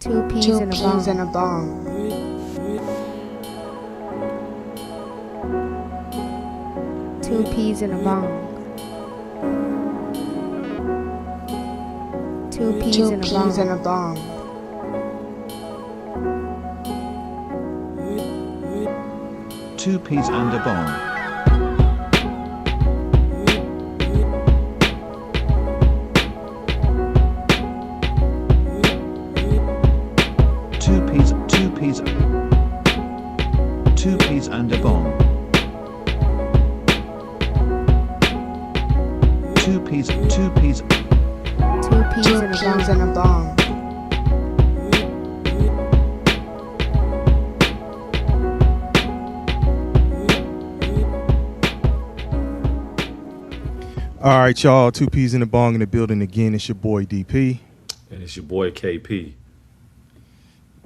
Two peas Two in a peas in bong. a bong. Two peas in a bong. Two peas Two in a peas in bong. a bong. Two peas and a bong. Two peas and a bong. Two peas. Two peas Two in a peas bong. in a bong. All right, y'all. Two peas in the bong in the building again. It's your boy DP. And it's your boy KP.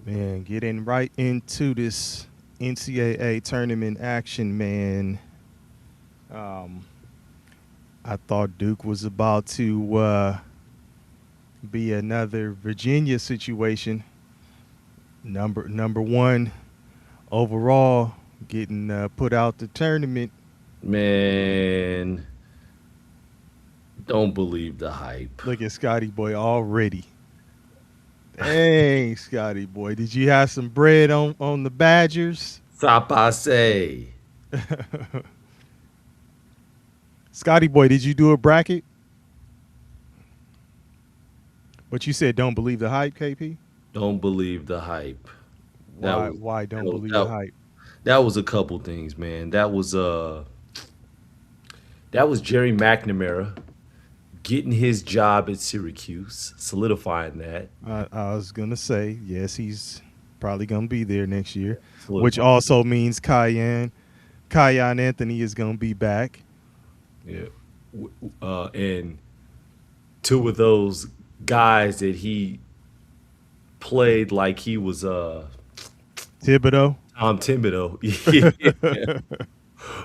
Man, getting right into this NCAA tournament action, man. I thought Duke was about to be another Virginia situation. Number one overall, getting put out the tournament. Man, don't believe the hype. Look at Scotty Boy already. Dang, Scotty Boy. Did you have some bread on the Badgers? Sapase. Scotty Boy, did you do a bracket? But you said don't believe the hype, KP? Don't believe the hype. Why don't believe the hype? That was a couple things, man. That was Jerry McNamara getting his job at Syracuse, solidifying that. I was gonna say yes, he's probably gonna be there next year, Solidifying. which also means Kyan Anthony is gonna be back. Yeah. And two of those guys that he played like he was Thibodeau, Tom Thibodeau yeah,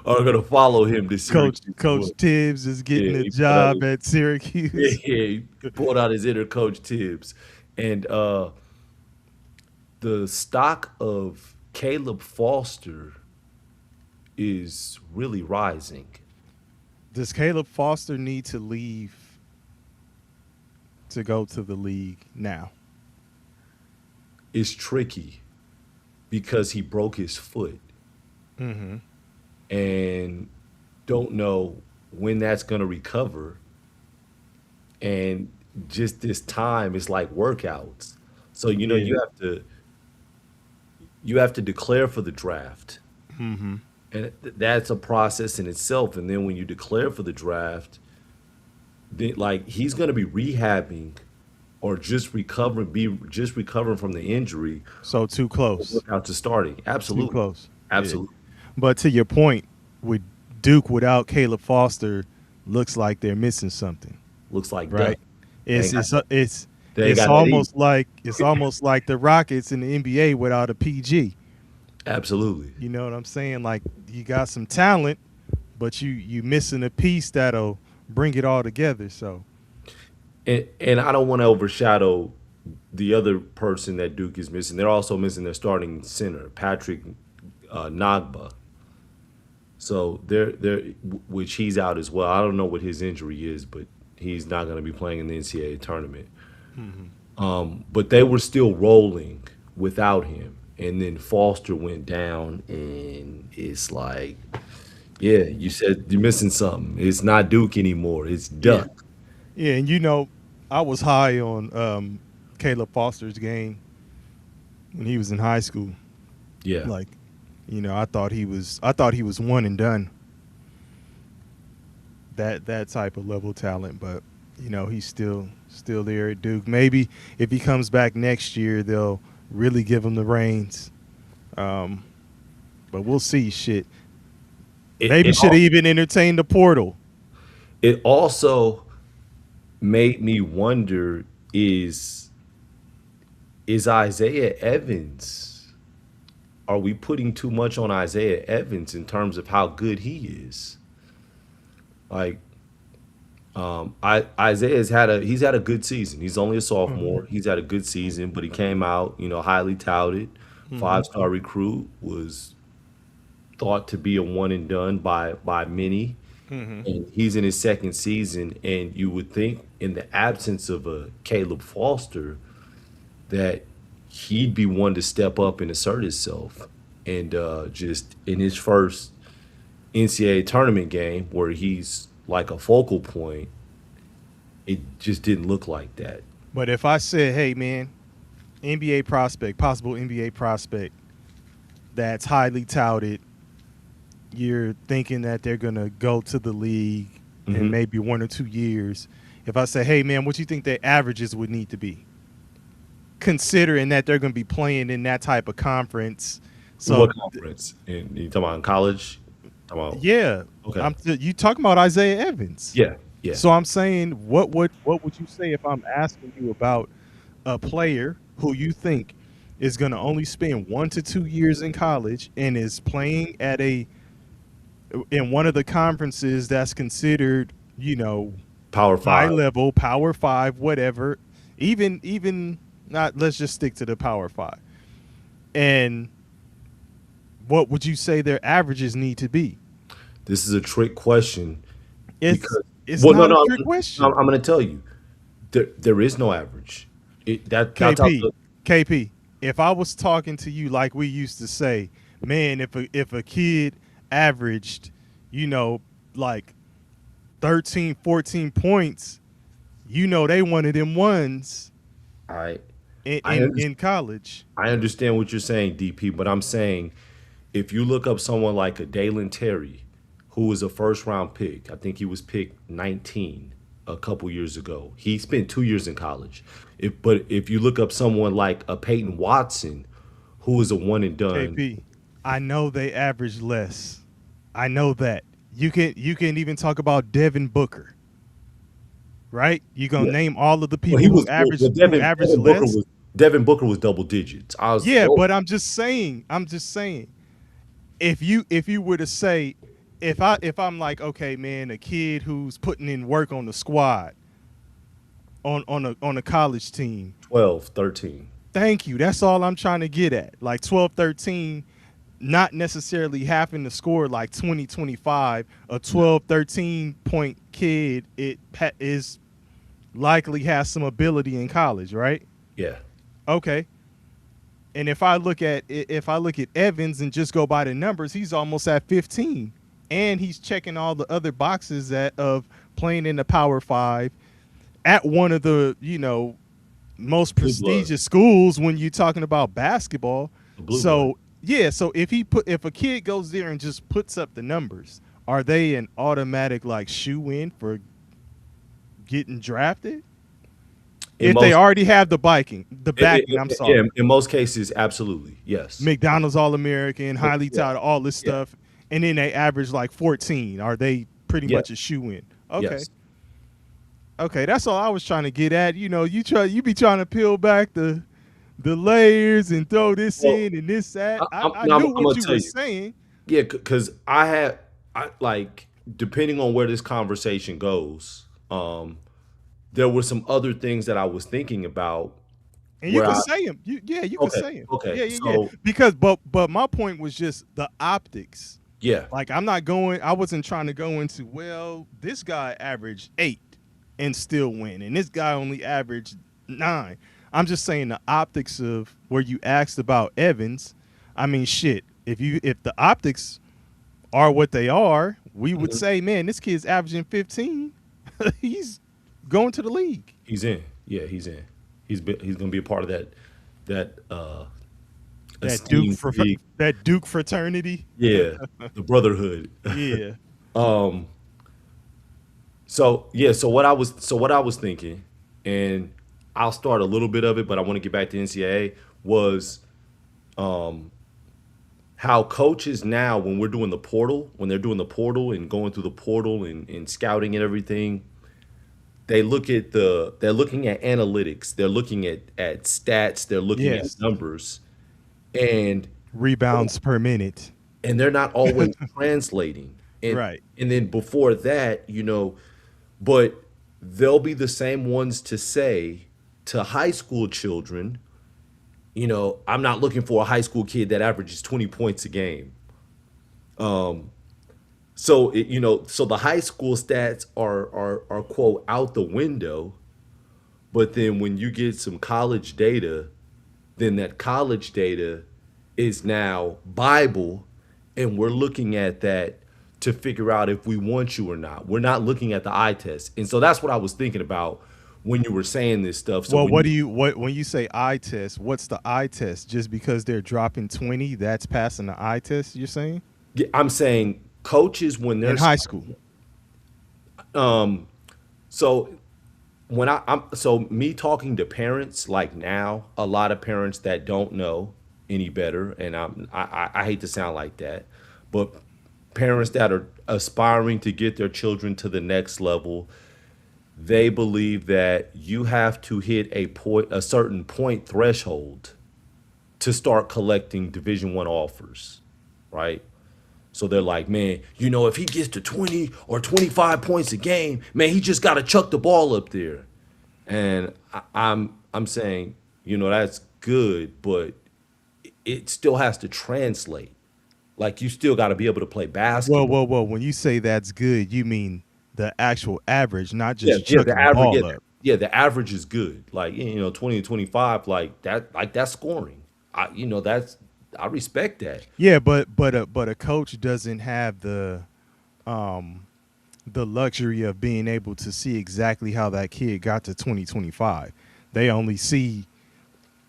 are going to follow him to Syracuse. Coach Tibbs is getting a he job at Syracuse. he pulled out his inner Coach Tibbs. And the stock of Caleb Foster is really rising. Does Caleb Foster need to leave to go to the league now? It's tricky because he broke his foot Mm-hmm. and don't know when that's going to recover. And just this time is like workouts. So Yeah. you have to declare for the draft. Mm-hmm. And that's a process in itself. And then when you declare for the draft, then like he's going to be rehabbing or just recovering from the injury So too close. out to starting. Too Absolutely. close. Yeah. Absolutely. But to your point, with Duke without Caleb Foster, looks like they're missing something, Looks like right? They ain't It's got- it's they ain't it's got that almost like the Rockets in the NBA without a PG. Absolutely. You know what I'm saying? Like you got some talent, but you missing a piece that'll bring it all together. So And I don't want to overshadow the other person that Duke is missing. They're also missing their starting center, Patrick Nagba. So which he's out as well. I don't know what his injury is, but he's not going to be playing in the NCAA tournament. But they were still rolling without him, and then Foster went down, and it's like, yeah, you said you're missing something. It's not Duke anymore. It's Duck. yeah, and I was high on Caleb Foster's game when he was in high school. Yeah. Like, I thought he was one and done. That type of level talent, but he's still there at Duke. Maybe if he comes back next year, they'll really give him the reins. But we'll see. Shit, maybe should have even entertained the portal. It also made me wonder: is Isaiah Evans? Are we putting too much on Isaiah Evans in terms of how good he is? Like, Isaiah's he's had a good season. He's only a sophomore. He's had a good season, but he came out, highly touted, 5-star recruit, was thought to be a one and done by many. And he's in his second season, and you would think in the absence of a Caleb Foster that he'd be one to step up and assert himself. And just in his first NCAA tournament game where he's like a focal point, it just didn't look like that. But if I said, hey, man, NBA prospect, possible NBA prospect that's highly touted, you're thinking that they're going to go to the league in maybe 1 or 2 years. If I say, hey, man, what you think their averages would need to be? Considering that they're going to be playing in that type of conference. So What conference? And you talking about in college? yeah. Okay. You talking about Isaiah Evans. Yeah. Yeah. So I'm saying, what would you say if I'm asking you about a player who you think is going to only spend 1 to 2 years in college and is playing at in one of the conferences that's considered, Power high Five. level, Power 5, whatever. Even not. Let's just stick to the Power 5. And what would you say their averages need to be? This is a trick question. It's Well, not a trick question. I'm going to tell you, there is no average. That's how KP, if I was talking to you like we used to say, man, if a kid averaged, like 13, 14 points, they one of them ones I in college. I understand what you're saying, DP, but I'm saying if you look up someone like a Dalen Terry, who was a first round pick, I think he was picked 19 a couple years ago. He spent 2 years in college. If you look up someone like a Peyton Watson, who was a one and done. KP, I know they average less. I know that. You can even talk about Devin Booker. Right? You're gonna name all of the people who average less. Devin Booker was double digits. But I'm just saying. If you were to say, if I'm like, okay, man, a kid who's putting in work on the squad, on a college team, 12, 13. Thank you. That's all I'm trying to get at. Like 12, 13, not necessarily having to score like 20, 25. A 12, 13 point kid, is likely has some ability in college, right? Yeah. Okay. And if I look at Evans and just go by the numbers, he's almost at 15, and he's checking all the other boxes of playing in the Power 5 at one of the most prestigious schools when you're talking about basketball. So if a kid goes there and just puts up the numbers, are they an automatic like shoe-in for getting drafted? If they already have the backing, I'm sorry. Yeah, in most cases, absolutely, yes. McDonald's All-American, highly touted, all this stuff, and then they average like 14. Are they pretty much a shoe-in? Okay. Yes. Okay, that's all I was trying to get at. You be trying to peel back the layers and throw this in and this that. I knew what you were saying. Yeah, because depending on where this conversation goes, there were some other things that I was thinking about. And you can say them. You can say them. Okay. Yeah. Because, but my point was just the optics. Yeah. Like I wasn't trying to go into, well, this guy averaged 8 and still win, and this guy only averaged 9. I'm just saying the optics of where you asked about Evans. I mean, shit. If the optics are what they are, we would say, man, this kid's averaging 15. He's going to the league. He's in. Yeah, he's in. He's going to be a part of that Duke fraternity. Yeah, the brotherhood. Yeah. So what I was thinking, and I'll start a little bit of it, but I want to get back to NCAA, was how coaches now, when they're doing the portal and going through the portal and scouting and everything, they're looking at analytics, they're looking at stats, they're looking at numbers and rebounds per minute, and they're not always translating. And, right. And then before that, but they'll be the same ones to say to high school children, I'm not looking for a high school kid that averages 20 points a game. So the high school stats are quote out the window, but then when you get some college data, then that college data is now Bible, and we're looking at that to figure out if we want you or not. We're not looking at the eye test. And so that's what I was thinking about when you were saying this stuff. So Well, when when you say eye test, what's the eye test? Just because they're dropping 20, that's passing the eye test, you're saying? Yeah, I'm saying coaches when they're In high school. so I'm me talking to parents like now, a lot of parents that don't know any better, and I hate to sound like that, but parents that are aspiring to get their children to the next level, they believe that you have to hit a certain point threshold to start collecting Division One offers, right? So they're like, man, if he gets to 20 or 25 points a game, man, he just got to chuck the ball up there. And I'm saying, that's good, but it still has to translate. Like you still got to be able to play basketball. Whoa. When you say that's good, you mean the actual average, not Yeah, just yeah, chucking the the average, ball up. the average is good. Like 20 to 25, like that's scoring. I respect that. Yeah, but a coach doesn't have the luxury of being able to see exactly how that kid got to 2025. They only see,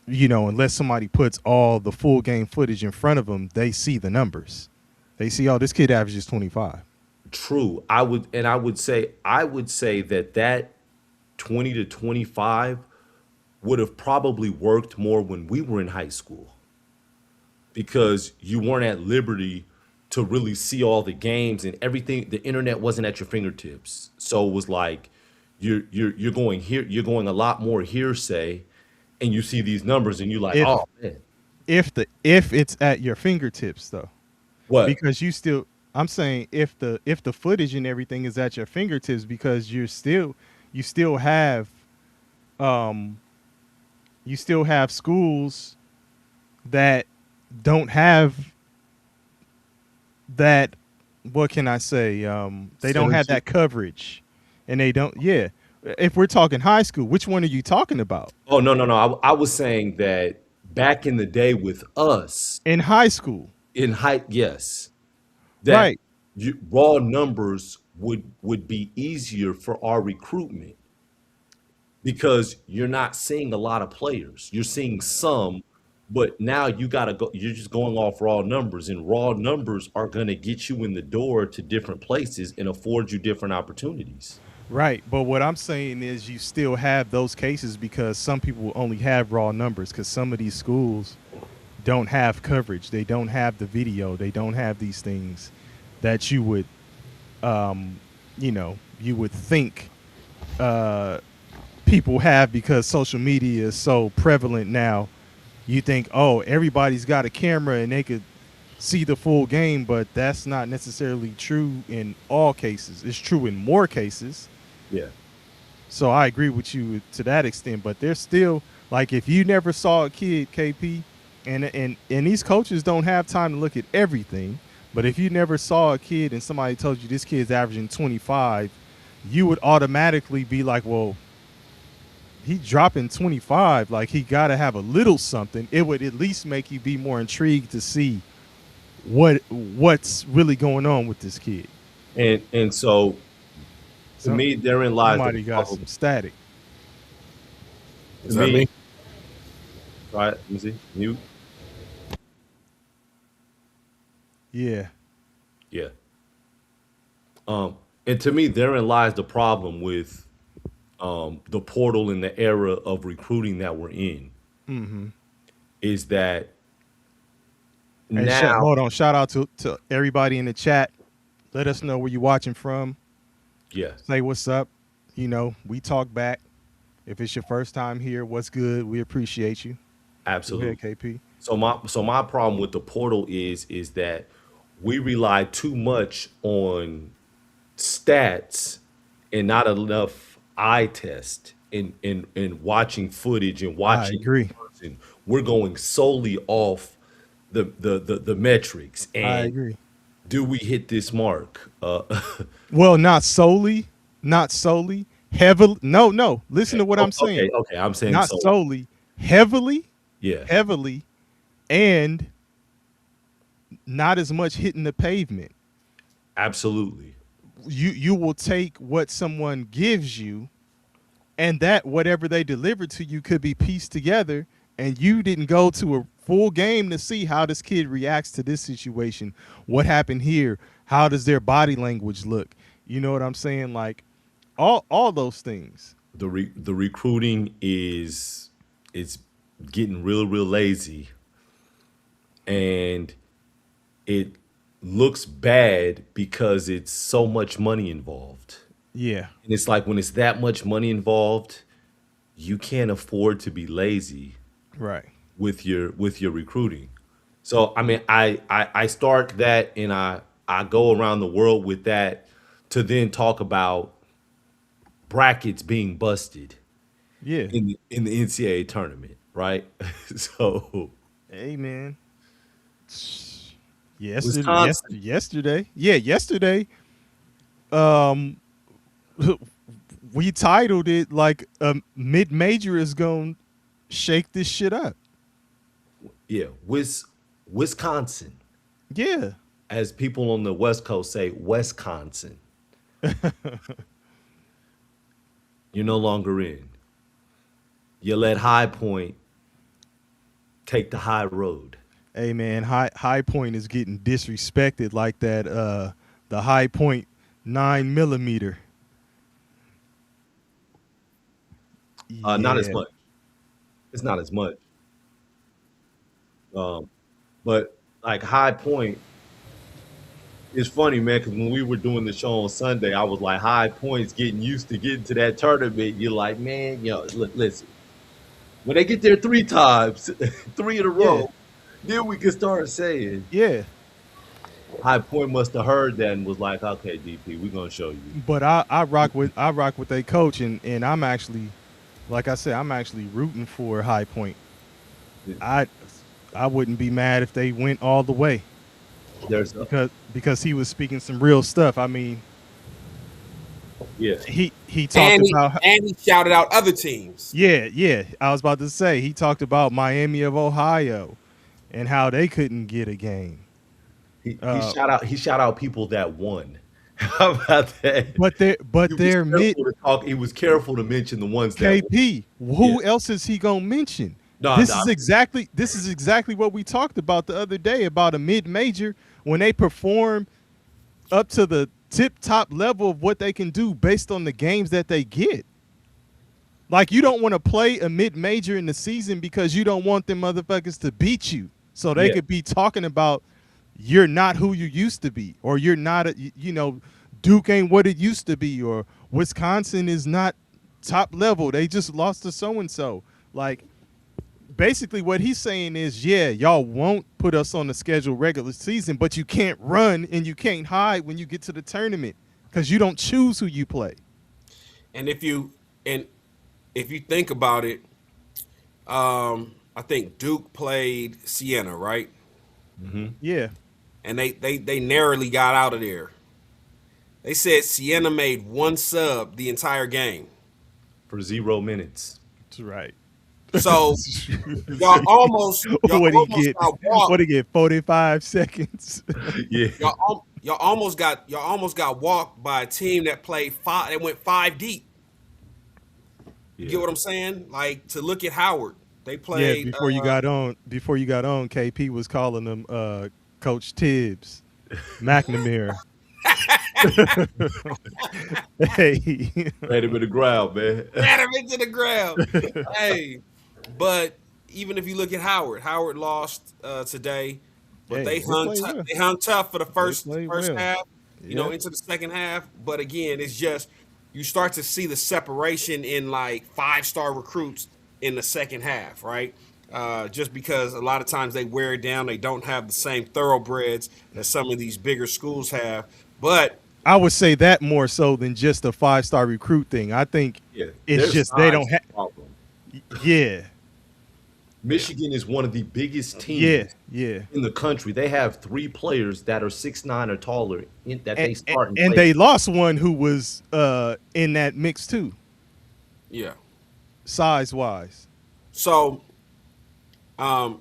unless somebody puts all the full game footage in front of them, they see the numbers. They see, oh, this kid averages 25. True. I would say that 20 to 25 would have probably worked more when we were in high school, because you weren't at liberty to really see all the games and everything. The internet wasn't at your fingertips. So it was like you're going a lot more hearsay, and you see these numbers and you're like, If oh man. if it's at your fingertips though, What? because I'm saying if the footage and everything is at your fingertips, because you still have schools that don't have that. What can I say? They don't have that coverage, and they don't. Yeah, if we're talking high school, which one are you talking about? Oh, no, no, no. I was saying that back in the day with us In high school, in height, yes, that right? raw numbers would be easier for our recruitment, because you're not seeing a lot of players. You're seeing some, but now you got to go. You're just going off raw numbers, and raw numbers are going to get you in the door to different places and afford you different opportunities. Right, but what I'm saying is you still have those cases, because some people only have raw numbers, because some of these schools don't have coverage. They don't have the video. They don't have these things that you would, you would think people have, because social media is so prevalent now. You think, oh, everybody's got a camera and they could see the full game, but that's not necessarily true in all cases. It's true in more cases. Yeah. So I agree with you to that extent, but there's still, like, if you never saw a kid, KP, and these coaches don't have time to look at everything, but if you never saw a kid and somebody told you this kid's averaging 25, you would automatically be like, well, he dropping 25, like he got to have a little something. It would at least make you be more intrigued to see what's really going on with this kid. And so to me, therein lies Somebody the got problem. some static. To me, try it. Let me see. Mute. Yeah. Yeah. And to me, therein lies the problem with the portal and the era of recruiting that we're in. Is that And now? hold on. Shout out to everybody in the chat. Let us know where you're watching from. Yeah. Say what's up. We talk back. If it's your first time here, what's good? We appreciate you. Absolutely. Go ahead, KP. So my problem with the portal is that we rely too much on stats and not enough eye test in watching footage and I watching agree. in person. We're going solely off the metrics I and agree. do we hit this mark? Well, not solely, not solely, heavily. No, no. Listen to what I'm Okay, saying. okay. I'm saying Not so. solely, heavily, Yeah, heavily, and not as much hitting the pavement. absolutely. You will take what someone gives you, and that whatever they deliver to you could be pieced together, and you didn't go to a full game to see how this kid reacts to this situation. What happened here? How does their body language look? You know what I'm saying? Like all those things. The recruiting is getting real lazy, and it looks bad because it's so much money involved. Yeah. And it's like when it's that much money involved, you can't afford to be lazy Right. with your recruiting. So I mean, I start that and I go around the world with that to then talk about brackets being busted Yeah. in the NCAA tournament, right? So Hey man. Yesterday, Wisconsin, yesterday. Yeah, yesterday. Um we titled it like a mid-major is going to shake this shit up. yeah, Wisconsin, Yeah. as people on the West Coast say, Wisconsin. You're no longer in. You let High Point take the high road. Hey man, high point is getting disrespected like that the high point 9 millimeter. Not as Yeah. much. It's not as much. Um, but like High Point, it's funny, man, because when we were doing the show on Sunday, I was like, High Point's getting used to getting to that tournament. You're like, man, listen, when they get there three times, three in a Yeah. row, then we can start saying Yeah. High Point must have heard that and was like, okay, DP, we're gonna show you. But I rock with a coach, and I'm actually, like I said, I'm actually rooting for high point. I I wouldn't be mad if they went all the way There's a because he was speaking some real stuff. I mean, yeah, he talked about And he shouted out other teams. yeah. I was about to say he talked about Miami of Ohio and how they couldn't get a game. Uh, he shout out people that won. How about that? but He was they're mid careful to talk. He was careful to mention the ones that won. KP. Yeah. Who else is he gonna mention? No, This no, is exactly what we talked about the other day about a mid major when they perform up to the tip top level of what they can do based on the games that they get. Like you don't want to play a mid major in the season because you don't want them motherfuckers to beat you, so they Yeah. could be talking about you're not who you used to be, or you're not Duke ain't what it used to be, or Wisconsin is not top level. They just lost to so and so. Like basically what he's saying is, yeah, y'all won't put us on the schedule regular season, but you can't run and you can't hide when you get to the tournament because you don't choose who you play. And if you think about it, I think Duke played Siena, right? Yeah. And they narrowly got out of there. They said Siena made one sub the entire game. For 0 minutes. That's right. So y'all What he almost get? got What he walked. get? 45 seconds. Yeah. Y'all almost got walked by a team that played five. They went five deep. You get Yeah. what I'm saying? Like to look at Howard, they Yeah. played. Before you got on, KP was calling them Coach Tibbs, McNamara. Hey. Ran him in the ground, man. Ran him into the ground. Hey, but even if you look at Howard lost today, but Hey, they they played well. they hung tough for the first played first well. half. Yeah. Into the second half. But again, it's just you start to see the separation in like 5-star recruits in the second half, right? Just because a lot of times they wear it down, they don't have the same thoroughbreds that some of these bigger schools have. But I would say that more so than just a 5-star recruit thing. I think Yeah, it's their just they don't size have. problem. Yeah, Michigan is one of the biggest yeah, teams yeah. in the country. They have 3 players that are 6'9" or taller that And, they start and and play. they lost one who was in that mix too, Yeah. size wise. So, and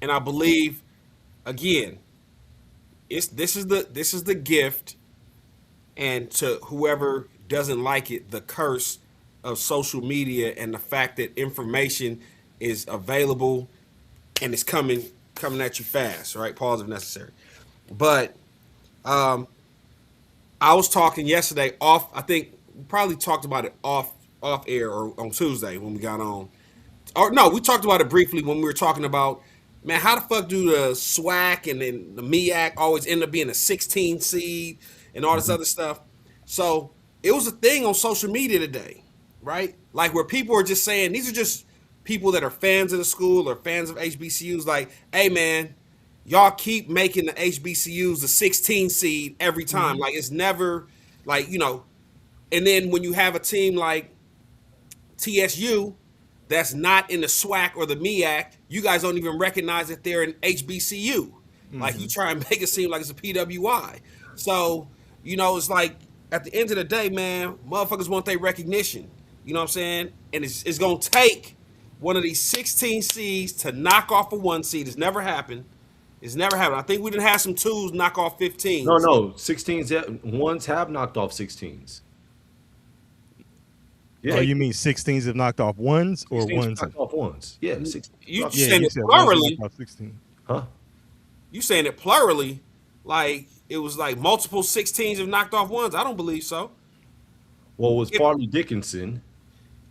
I believe again, this is the gift, and to whoever doesn't like it, the curse of social media and the fact that information is available and it's coming at you fast, right? Pause if necessary. But I was talking yesterday off. I think we probably talked about it off air or on Tuesday when we got on. Or no, we talked about it briefly when we were talking about, man, how the fuck do the SWAC and then the MEAC always end up being a 16 seed and all this other stuff? So it was a thing on social media today, right? Like where people are just saying, these are just people that are fans of the school or fans of HBCUs, like, hey man, y'all keep making the HBCUs the 16 seed every time. Like it's never like, and then when you have a team like TSU that's not in the SWAC or the MEAC, you guys don't even recognize that they're an HBCU. Like you try and make it seem like it's a PWI. So, it's like at the end of the day, man, motherfuckers want their recognition. You know what I'm saying? And it's going to take one of these 16 seeds to knock off a 1 seed. It's never happened. It's never happened. I think we didn't have some 2s knock off 15s. No, 16s. Ones have knocked off 16s. Yeah, Oh, you mean 16s have knocked off ones or 16s ones? knocked off ones. Yeah, 16. You knocked- saying it said ones have plurally. knocked off 16. huh? You saying it plurally, like it was like multiple 16s have knocked off 1s. I don't believe so. Well, it was Farley Dickinson.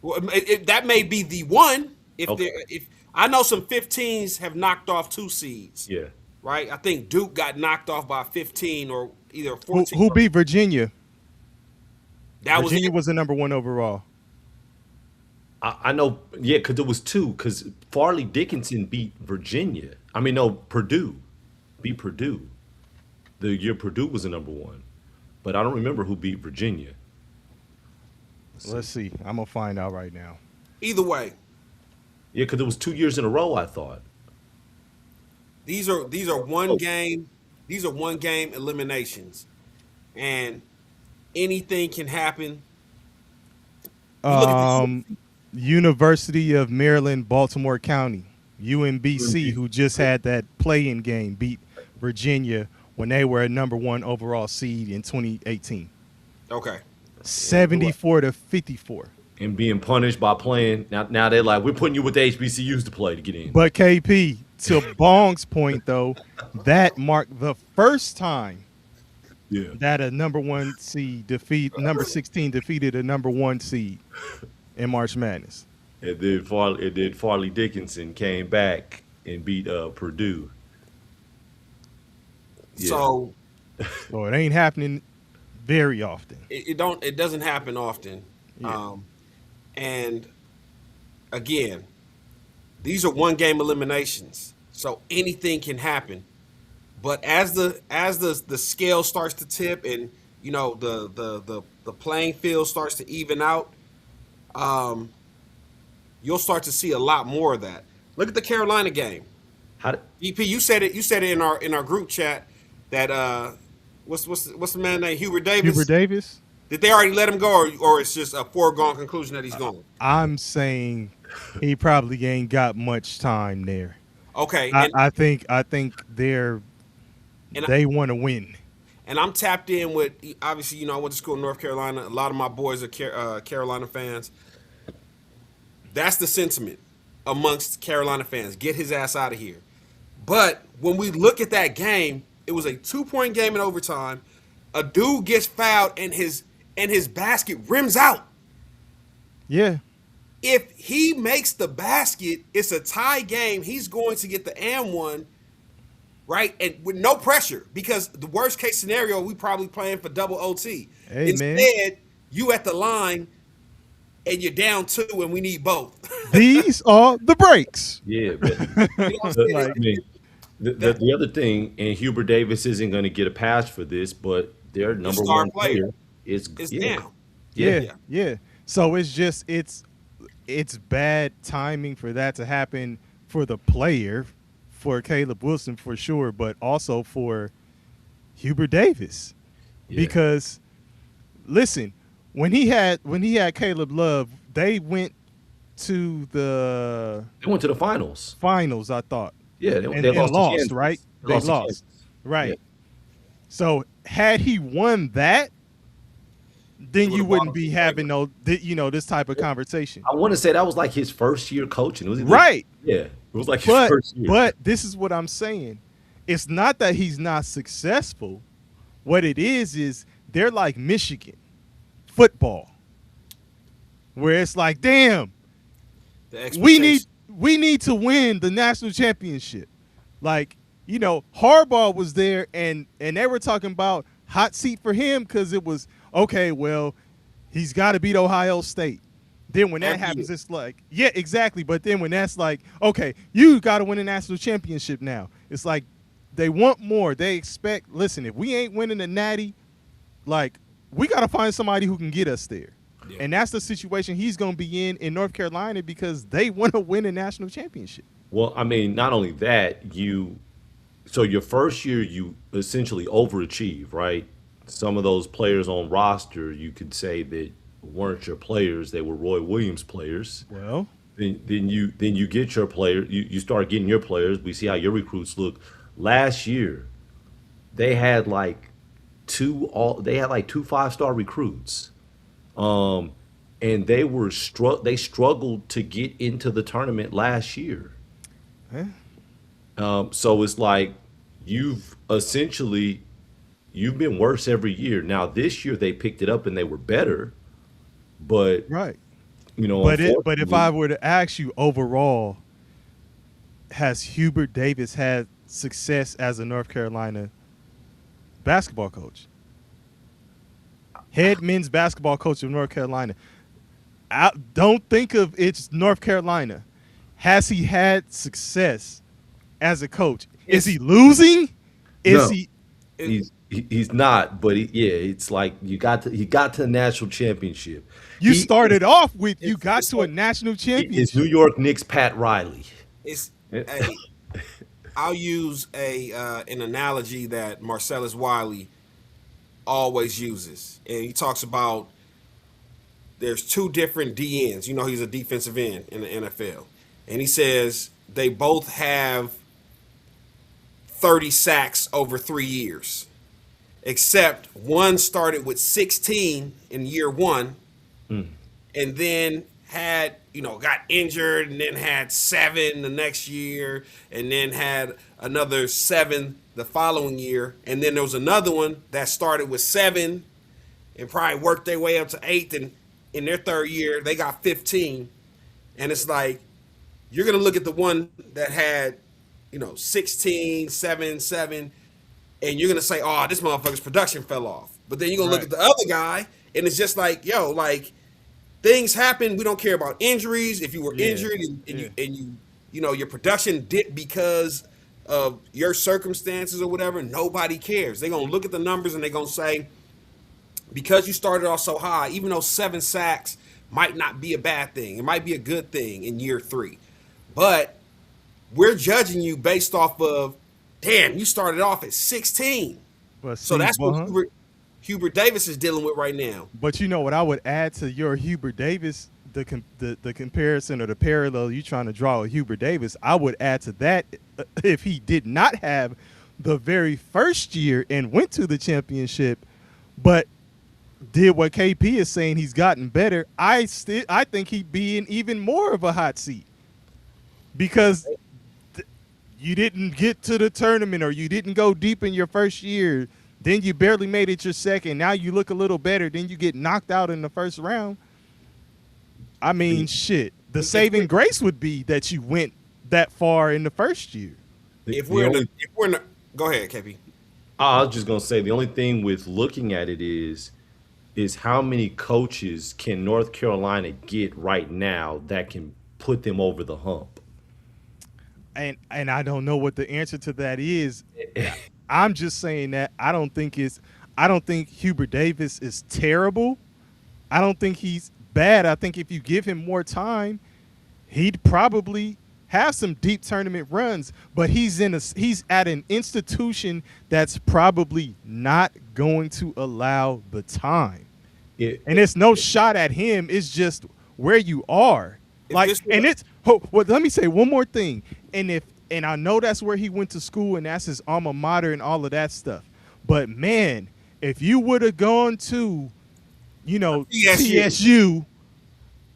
Well, that may be the one. Okay. If I know some 15s have knocked off 2 seeds. Yeah. Right. I think Duke got knocked off by 15 or either Who, 14. who beat Virginia? That Virginia was was the number 1 overall. I know, yeah, because it was 2. Because Farley Dickinson beat Virginia. I mean, no, Purdue beat Purdue. The year Purdue was the number 1, but I don't remember who beat Virginia. Let's see. I'm gonna find out right now. either way. Yeah, because it was 2 years in a row. I thought. These are one game. These are one game eliminations, and anything can happen. You look at this- University of Maryland, Baltimore County, UMBC, who just had that play-in game, beat Virginia when they were a number 1 overall seed in 2018. Okay. 74-54. And being punished by playing. Now they're like, we're putting you with the HBCUs to play to get in. But KP, to Bong's point though, that marked the first time Yeah. that a number 1 seed number 16 defeated a number 1 seed in March Madness. And then Farley Dickinson came back and beat Purdue. Yeah. So So it ain't happening very often. it doesn't happen often. Yeah. And again, these are one game eliminations, so anything can happen. But as the scale starts to tip and the playing field starts to even out, you'll start to see a lot more of that. Look at the Carolina game. How did, EP, you said it in our group chat that what's the man named Hubert Davis? Hubert Davis? Did they already let him go, or it's just a foregone conclusion that he's gone? I'm saying he probably ain't got much time there. Okay, I think they want to win. and I'm tapped in with, obviously, I went to school in North Carolina. A lot of my boys are Carolina fans. That's the sentiment amongst Carolina fans. Get his ass out of here. But when we look at that game, it was a 2-point game in overtime. A dude gets fouled and his basket rims out. Yeah. If he makes the basket, it's a tie game. He's going to get the and one, right? And with no pressure, because the worst case scenario, we probably playing for double OT. Hey, Instead, man. you at the line and you're down 2 and we need both. These are the breaks. yeah, but You know what I'm saying? I mean, the other thing, and Hubert Davis isn't going to get a pass for this, but their Your number star one player player is is yeah, down. yeah. Yeah, yeah. So it's bad timing for that to happen for the player, for Caleb Wilson for sure, but also for Hubert Davis. Yeah. Because listen, when he had Caleb Love, they went to the They went to the finals. finals, I thought. Yeah, And they and lost to lost, Kansas. right? They They lost to lost. Kansas. Right. Yeah. So had he won that, then He you would've bought wouldn't him be some having paper. this type of conversation. I want to say that was like his first year coaching. It was Right. yeah, it was like his But first year. but this is what I'm saying. It's not that he's not successful. What it is they're like Michigan football, where it's like, damn, The we need expectation. we need to win the national championship. Like, Harbaugh was there, and they were talking about hot seat for him because it was okay. Well, he's got to beat Ohio State. Then when that Every happens, year. it's like, yeah, exactly. But then when that's like, okay, you got to win a national championship now. It's like they want more. They expect. Listen, if we ain't winning the Natty, like, we got to find somebody who can get us there. Yeah. And that's the situation he's going to be in North Carolina because they want to win a national championship. Well, I mean, not only that, so your first year you essentially overachieve, right? Some of those players on roster, you could say that weren't your players; they were Roy Williams players. Well, Then you get your player. You start getting your players. We see how your recruits look. Last year, they had like two 5-star recruits, and they struggled to get into the tournament last year. eh, So it's like essentially you've been worse every year. Now this year they picked it up and they were better, but right. But if I unfortunately, were to ask you overall, has Hubert Davis had success as a North Carolina basketball coach? Head men's basketball coach of North Carolina. I don't think of it's North Carolina. Has he had success as a coach? Is he losing? Is No. he he's not, but it's like he got to the national championship. you He started off with you it's- got it's to a like- national is championship. New York Knicks Pat Riley. It's hey, I'll use an analogy that Marcellus Wiley always uses, and he talks about there's two different DNs. He's a defensive end in the NFL, and he says they both have 30 sacks over 3 years, except one started with 16 in year one, and then got injured and then had 7 the next year and then had another 7 the following year. And then there was another one that started with 7 and probably worked their way up to 8. And in their third year, they got 15. And it's like, you're going to look at the one that had, 16, 7, 7, and you're going to say, oh, this motherfucker's production fell off. But then you're going to look at the other guy and it's just like, yo, like, things happen. We don't care about injuries. If you were injured and your production dipped because of your circumstances or whatever, nobody cares. They're gonna look at the numbers and they're gonna say, because you started off so high, even though 7 sacks might not be a bad thing, it might be a good thing in year 3, but we're judging you based off of, damn, you started off at 16. But So see, that's what Hubert Davis is dealing with right now. But what I would add to your Hubert Davis, the comparison or the parallel you trying to draw with Hubert Davis, I would add to that, if he did not have the very first year and went to the championship, but did what KP is saying, he's gotten better, I think he'd be in even more of a hot seat because you didn't get to the tournament or you didn't go deep in your first year. Then you barely made it your second. Now you look a little better. Then you get knocked out in the first round. I mean, shit. The saving grace would be that you went that far in the first year. If we're in the, go ahead, KP. I was just gonna say the only thing with looking at it is how many coaches can North Carolina get right now that can put them over the hump? And I don't know what the answer to that is. I'm just saying that I don't think I don't think Hubert Davis is terrible. I don't think he's bad. I think if you give him more time, he'd probably have some deep tournament runs. But he's at an institution that's probably not going to allow the time. And it's no shot at him. It's just where you are. Like, and it's well, let me say one more thing. And I know that's where he went to school and that's his alma mater and all of that stuff. But man, if you would have gone to, TSU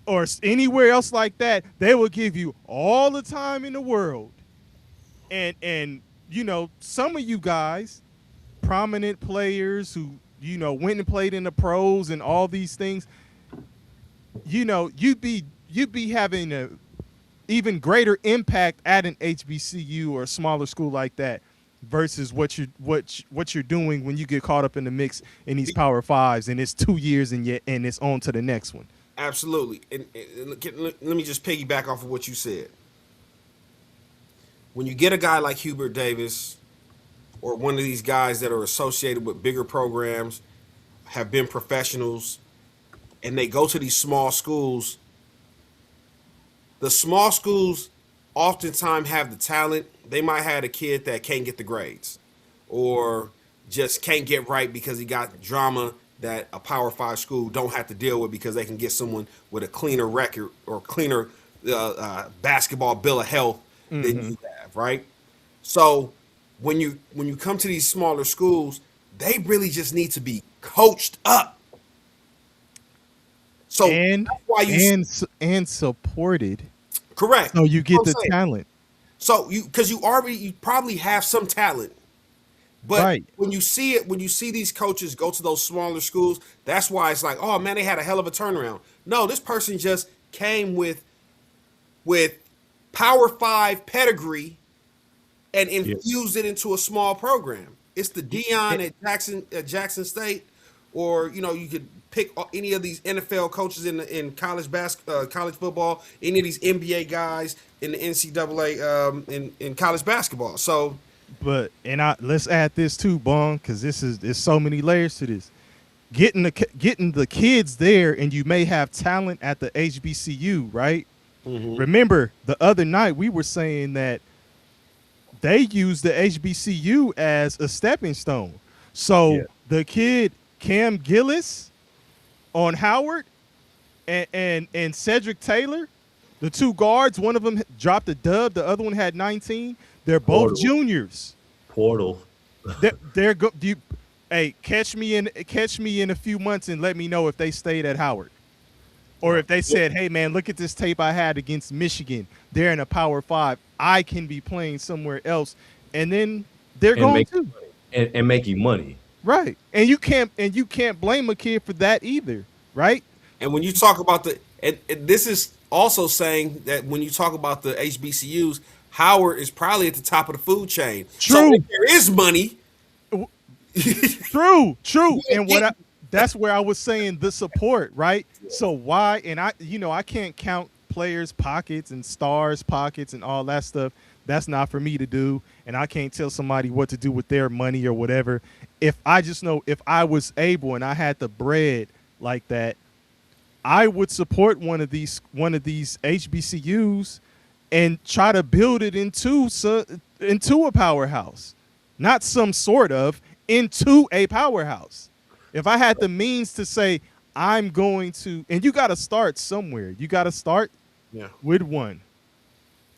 or anywhere else like that, they will give you all the time in the world. And some of you guys, prominent players who went and played in the pros and all these things, you'd be having a even greater impact at an HBCU or a smaller school like that versus what you're doing when you get caught up in the mix in these Power Fives and it's 2 years and it's on to the next one. Absolutely. And let me just piggyback off of what you said. When you get a guy like Hubert Davis or one of these guys that are associated with bigger programs, have been professionals, and they go to these small schools, the small schools oftentimes have the talent. They might have a kid that can't get the grades or just can't get right because he got drama that a Power 5 school don't have to deal with because they can get someone with a cleaner record or cleaner basketball bill of health than you have, right? So when you come to these smaller schools, they really just need to be coached up. So and that's why and supported. Correct. So you get the talent. So you probably have some talent. But right. when you see these coaches go to those smaller schools, that's why it's like, oh man, they had a hell of a turnaround. No, this person just came with Power 5 pedigree and infused it into a small program. It's the Dion at Jackson State, or you could pick any of these NFL coaches in college football, any of these NBA guys in the NCAA in college basketball. So. But let's add this too, Bong, because there's so many layers to this. Getting the kids there, and you may have talent at the HBCU, right? Mm-hmm. Remember the other night we were saying that they use the HBCU as a stepping stone. So the kid Cam Gillis on Howard and Cedric Taylor, the two guards, one of them dropped a dub, the other one had 19. They're both juniors. Portal. They're go. Hey, catch me in a few months and let me know if they stayed at Howard, or if they said, "Hey, man, look at this tape I had against Michigan. They're in a Power 5. I can be playing somewhere else," and then they're going to and making money. Right, and you can't blame a kid for that either, right? And when you talk about and this is also saying that when you talk about the HBCUs. Howard is probably at the top of the food chain. True. So if there is money. True. And that's where I was saying the support, right? So why? And I can't count players' pockets and stars' pockets and all that stuff. That's not for me to do. And I can't tell somebody what to do with their money or whatever. If I just know if I was able and I had the bread like that, I would support one of these HBCUs and try to build it into a powerhouse, not some sort of, into a powerhouse. If I had the means to say I'm going to, and you got to start somewhere. You got to start with one.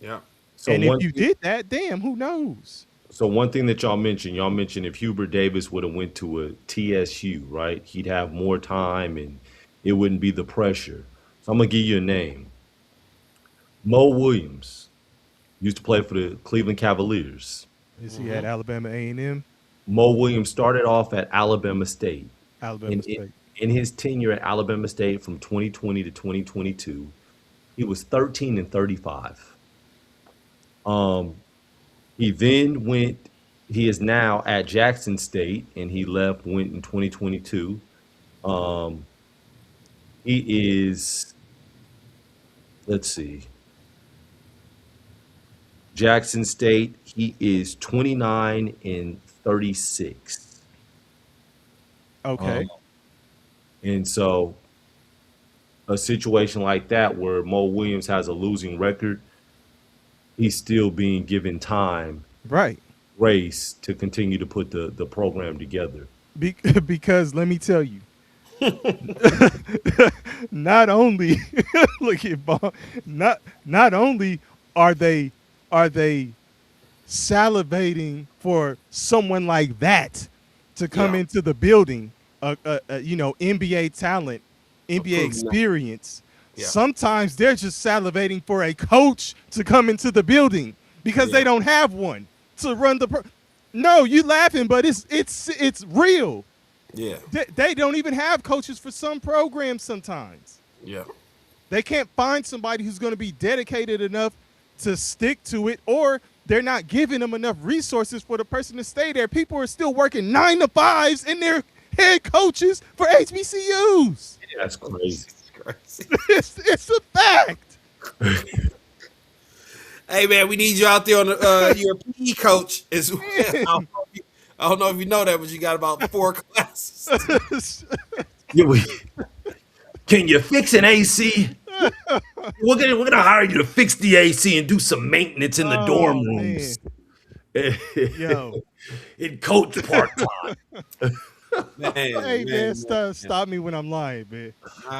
Yeah. So and if you did that, damn, who knows? So one thing that y'all mentioned if Hubert Davis would have went to a TSU, right, he'd have more time and it wouldn't be the pressure. So I'm going to give you a name. Mo Williams used to play for the Cleveland Cavaliers. Is he at Alabama A&M? Mo Williams started off at Alabama State. State. In his tenure at Alabama State from 2020 to 2022, he was 13-35. He is now at Jackson State, and he went in 2022. He is, let's see, Jackson State, he is 29-36. Okay. And so a situation like that where Mo Williams has a losing record, he's still being given time, Right. grace to continue to put the program together. Because let me tell you, not only look at Ball, not only are they salivating for someone like that to come Yeah. into the building, NBA talent, NBA Approving that. experience. Yeah. Sometimes they're just salivating for a coach to come into the building because Yeah. they don't have one to run the. No, you laughing, but it's real. Yeah. They don't even have coaches for some programs sometimes. Yeah. They can't find somebody who's going to be dedicated enough to stick to it, or they're not giving them enough resources for the person to stay there. People are still working 9 to 5s and they're head coaches for HBCUs. That's crazy. Crazy. It's a fact. Hey man, we need you out there on the your PE coach as well. I don't know if you know that, but you got about 4 classes. Yeah, can you fix an AC? We're gonna hire you to fix the AC and do some maintenance in the dorm rooms. Yo. And coach part time. Hey man, stop me when I'm lying, man.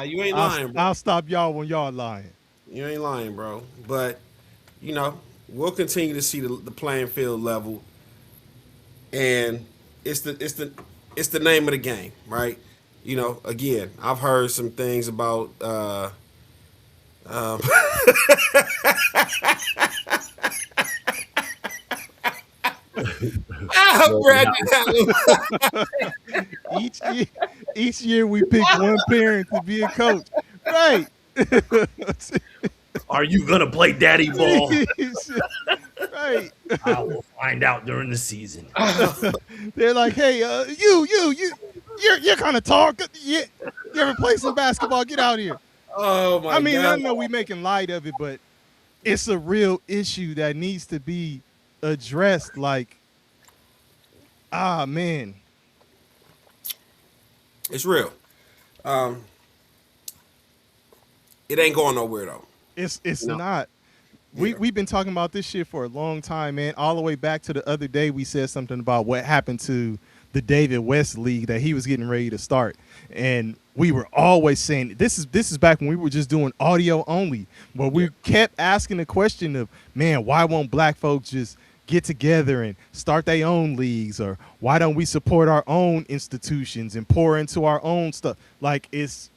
You ain't lying, bro. I'll stop y'all when y'all lying. You ain't lying, bro. But we'll continue to see the playing field level, and it's the name of the game, right? Again, I've heard some things about Each year we pick one parent to be a coach. Right. Are you gonna play daddy ball? Right. I will find out during the season. They're like, hey, you're kind of tall. You ever play some basketball? Get out here. Oh my God. I know we making light of it, but it's a real issue that needs to be addressed. Like, man, It's real. It ain't going nowhere though. it's No. not. We've been talking about this shit for a long time, man. All the way back to the other day, we said something about what happened to the David West League that he was getting ready to start, and we were always saying this is back when we were just doing audio only, but we kept asking the question of, man, why won't black folks just get together and start their own leagues, or why don't we support our own institutions and pour into our own stuff? Like, it's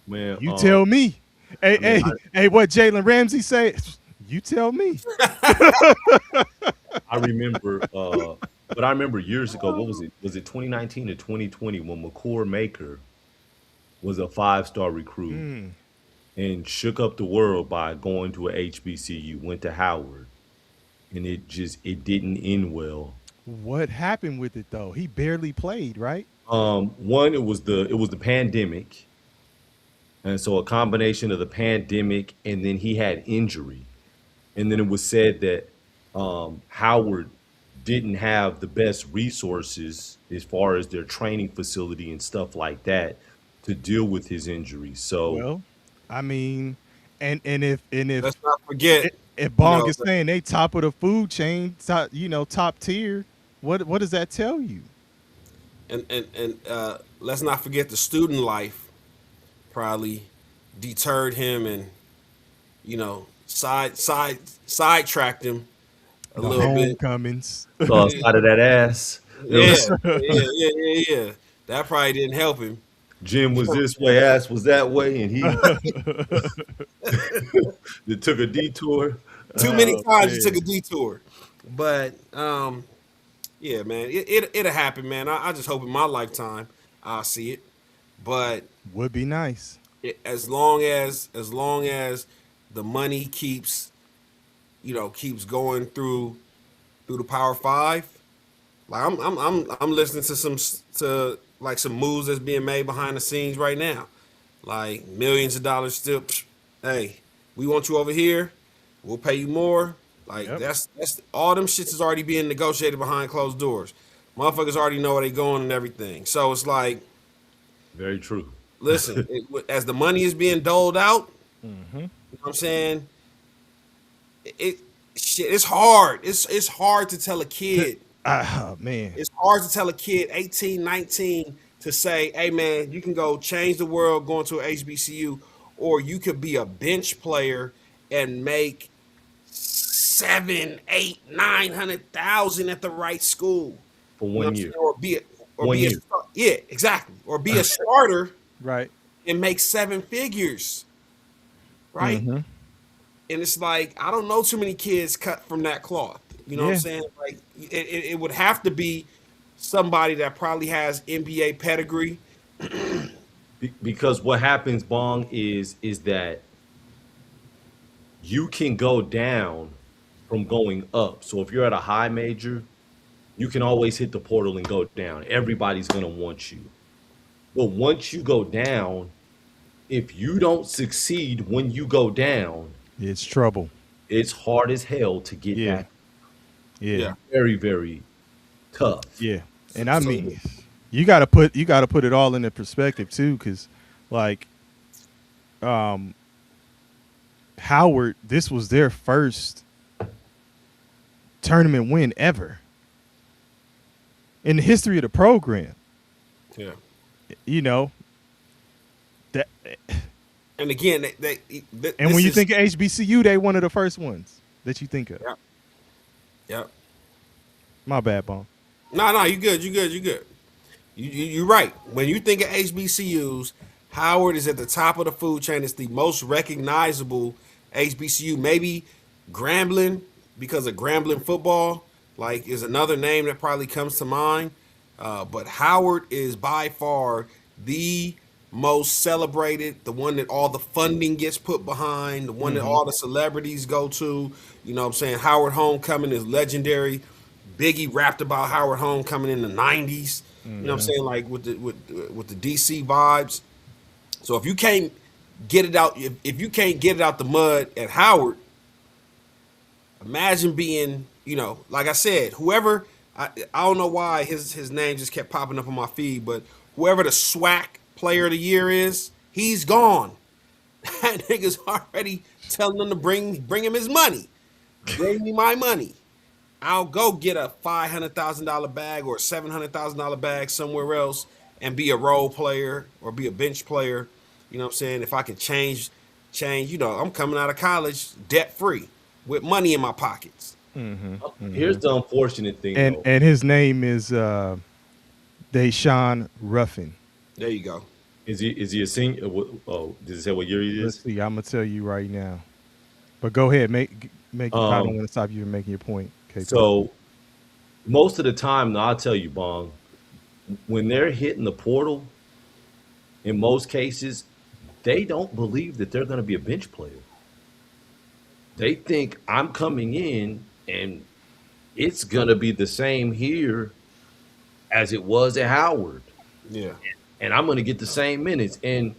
Man, you tell me. Hey, what Jalen Ramsey say? You tell me. I remember, but I remember years ago. What was it? Was it 2019 or 2020 when McCord Maker was a 5-star recruit and shook up the world by going to a HBCU, went to Howard, and it didn't end well. What happened with it though? He barely played, right? One, it was the pandemic, and so a combination of the pandemic, and then he had injury, and then it was said that Howard didn't have the best resources as far as their training facility and stuff like that to deal with his injury. So, Well, I mean, and if Let's not forget. if Bong No, is saying they top of the food chain, top tier, what does that tell you? And let's not forget the student life probably deterred him and sidetracked him a The little bit. homecomings. saw a side of that ass. Yeah. That probably didn't help him. Jim was this way, ass was that way, and he they took a detour. Too many times he man. took a detour. But yeah, man, it'll happen, man. I just hope in my lifetime I'll see it. But Would be nice. as long as the money keeps going through the Power Five, like I'm listening to some moves that's being made behind the scenes right now, like millions of dollars still. Hey, we want you over here. We'll pay you more. Like Yep. that's all them shits is already being negotiated behind closed doors. Motherfuckers already know where they going and everything. So it's like, Very true. listen, as the money is being doled out, Mm-hmm. you know what I'm saying? It shit, it's hard. It's hard to tell a kid. Man. It's hard to tell a kid 18, 19 to say, hey man, you can go change the world going to a HBCU, or you could be a bench player and make 7, 8, 900,000 at the right school. For You know what one I'm year. saying? Or One be a year. yeah, exactly. Or be a starter Right. and make 7 figures. Right? Mm-hmm. And it's like, I don't know too many kids cut from that cloth. You know what I'm Yeah. saying? Like it would have to be somebody that probably has NBA pedigree. Because what happens, Bong, is that you can go down from going up. So if you're at a high major, you can always hit the portal and go down. Everybody's gonna want you. But once you go down, if you don't succeed when you go down, It's trouble. it's hard as hell to get Yeah. back. Yeah. Yeah. Very, very tough. Yeah. And I So- mean, you gotta put it all into perspective too, because like Howard, this was their first tournament win ever in the history of the program. Yeah. You know, that And again, and when you think of HBCU, they one of the first ones that you think of. Yeah. yeah. My bad, Bon. No, you good. You're right. When you think of HBCUs, Howard is at the top of the food chain. It's the most recognizable HBCU. Maybe Grambling, because of Grambling football, like is another name that probably comes to mind. But Howard is by far the most celebrated, the one that all the funding gets put behind, the one that all the celebrities go to. You know what I'm saying? Howard Homecoming is legendary. Biggie rapped about Howard Homecoming in the 90s. You know what I'm saying? Like with the DC vibes. So if you can't get it out, if you can't get it out the mud at Howard, imagine being, like I said, whoever, I don't know why his name just kept popping up on my feed, but whoever the SWAC player of the year is, he's gone. That nigga's already telling them to bring him his money. Bring me my money. I'll go get a $500,000 bag or a $700,000 bag somewhere else and be a role player or be a bench player. You know what I'm saying? If I can change, I'm coming out of college debt free with money in my pockets. Here's the unfortunate thing, And though. and his name is Deshaun Ruffin. There you go. Is he a senior? Oh, does it say what year he Let's is? see. I'm gonna tell you right now. But go ahead, make. I don't want to stop you from making your point. Okay. So most of the time, I'll tell you, Bong, when they're hitting the portal, in most cases, they don't believe that they're going to be a bench player. They think I'm coming in and it's going to be the same here as it was at Howard. Yeah. And I'm going to get the same minutes. And,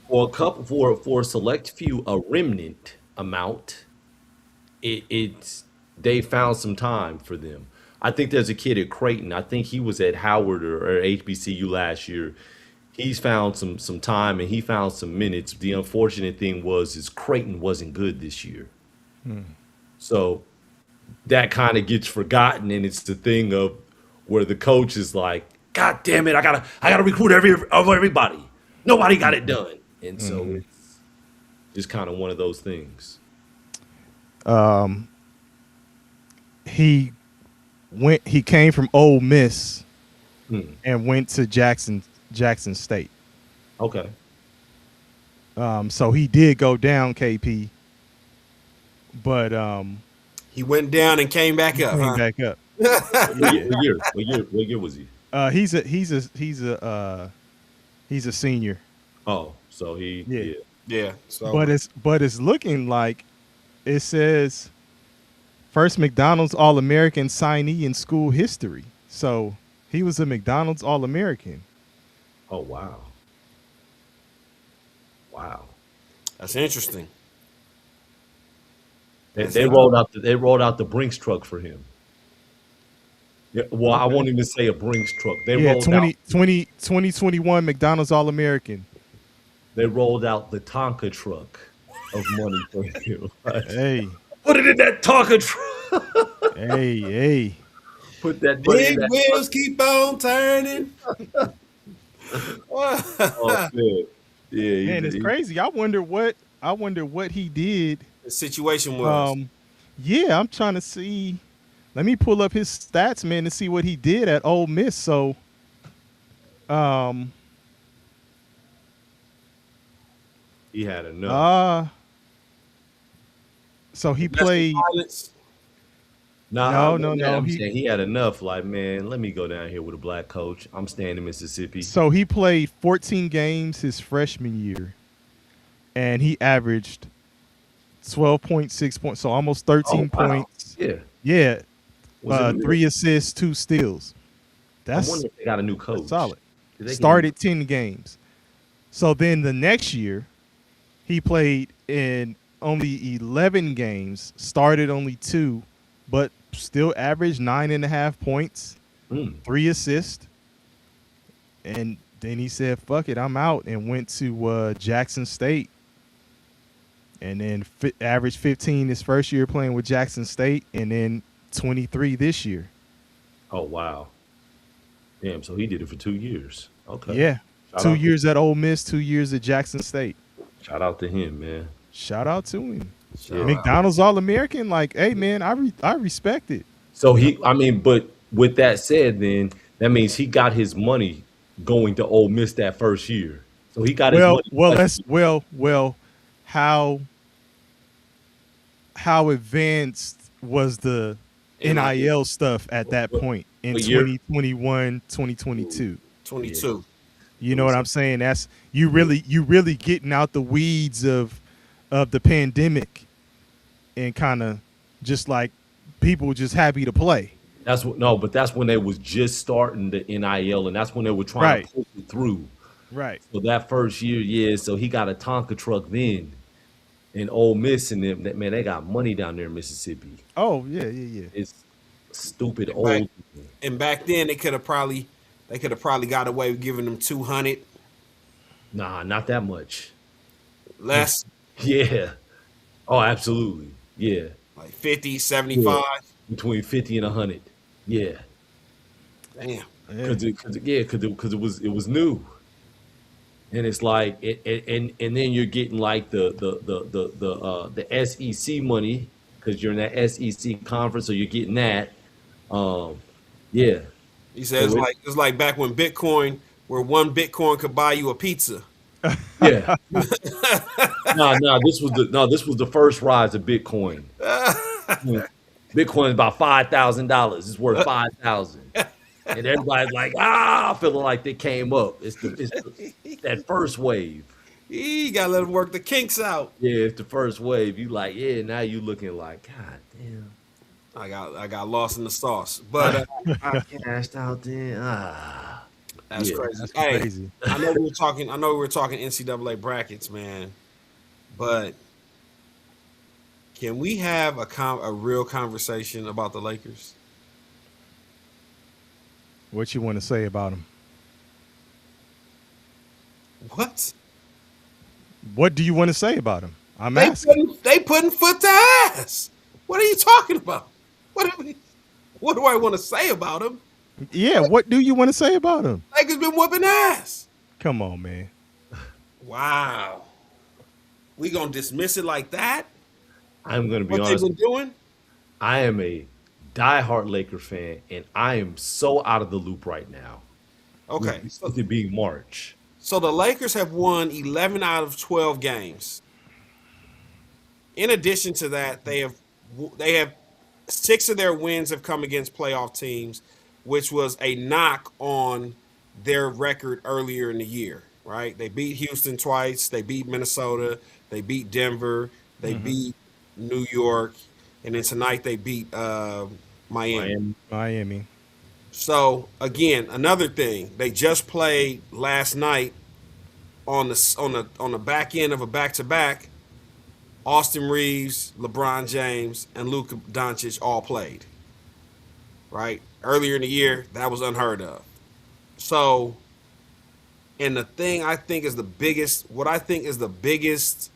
for a select few, a remnant amount, they found some time for them. I think there's a kid at Creighton. I think he was at Howard or HBCU last year. He's found some time and he found some minutes. The unfortunate thing is Creighton wasn't good this year. So that kind of gets forgotten, and it's the thing of where the coach is like, God damn it, I gotta recruit everybody. Nobody got it done. And so it's just kind of one of those things. He came from Ole Miss Hmm. and went to Jackson State. Okay. So he did go down, KP, but He went down and came back up. came Huh? back up. What year was he? He's a senior, Oh, so he Yeah. yeah. Yeah. So but it's looking like it says first McDonald's All-American signee in school history. So he was a McDonald's All-American. Oh wow. Wow. that's interesting. They rolled out the Brinks truck for him. Yeah, well, I won't even say a Brinks truck. They Yeah, rolled out 2021 McDonald's All-American. they rolled out the Tonka truck of money for you. Hey, Put it in that Tonka truck. hey. Put that money in Big that truck. wheels keep on turning. Oh man. Yeah, Man, it's crazy. I wonder what he did. The situation was. Yeah, I'm trying to see. Let me pull up his stats, man, to see what he did at Ole Miss. So, um, he had enough. so he Domestic played. violence. Nah, No. I'm saying he had enough. Like, man, let me go down here with a black coach. I'm staying in Mississippi. So he played 14 games his freshman year, and he averaged 12.6 points, so almost 13 Oh, wow. points. Yeah. Yeah, Was it 3 assists, 2 steals. I'm That's wondering if they got a new coach. solid. Did they get Started 10 games. So then the next year, he played in only 11 games, started only 2, but still averaged 9.5 points, 3 assists. And then he said, fuck it, I'm out, and went to Jackson State. And then averaged 15 his first year playing with Jackson State, and then 23 this year. Oh wow. Damn, so he did it for 2 years. Okay. Yeah. Shout 2 out years at Ole Miss, 2 years at Jackson State. Shout out to him, man. Shout out to him. Yeah. McDonald's All-American, like, hey, man, I respect it. So but with that said, then that means he got his money going to Ole Miss that first year. So he got his money. How advanced was the NIL stuff at that point in what year? 2021, 2022? 22. You know what I'm saying? That's you really getting out the weeds of the pandemic and kind of just like people just happy to play. That's when they was just starting the NIL, and that's when they were trying to push it through. Right. So that first year, yeah. So he got a Tonka truck then, and Ole Miss and them. Man, they got money down there in Mississippi. Oh yeah. It's stupid old. And back then they could have probably got away with giving them 200 Nah, not that much. less, Yeah. Oh, absolutely. Yeah. like 50, 75. Between 50 and 100. Yeah. Damn. Because it was new, and it's like and then you're getting like the SEC money because you're in that SEC conference, so you're getting that. Yeah. He says it's like back when Bitcoin, where 1 Bitcoin could buy you a pizza. Yeah. This was the first rise of Bitcoin. Bitcoin is about $5,000. It's worth $5,000. And everybody's like, feeling like they came up. It's that first wave. You gotta let them work the kinks out. Yeah, it's the first wave. You like, yeah, now you looking like, God damn. I got lost in the sauce. But I cashed out then. that's Yeah, crazy. That's Hey, crazy. I know we were talking NCAA brackets, man. But can we have a real conversation about the Lakers? What you want to say about them? What? What do you want to say about them? I'm asking. They putting foot to ass. What are you talking about? What do I want to say about them? Yeah, what do you want to say about them? Lakers been whooping ass. Come on, man. Wow. We gonna dismiss it like that? I'm gonna be What they've honest. been doing? I am a diehard Laker fan, and I am so out of the loop right now. Okay. With it being March. So the Lakers have won 11 out of 12 games. In addition to that, they have 6 of their wins have come against playoff teams, which was a knock on their record earlier in the year, right? They beat Houston twice, they beat Minnesota, they beat Denver, they beat New York, and then tonight they beat Miami. So again, another thing, they just played last night on the back end of a back-to-back. Austin Reeves, LeBron James, and Luka Doncic all played. Right? Earlier in the year, that was unheard of. So, and the thing I think is the biggest, what I think is the biggest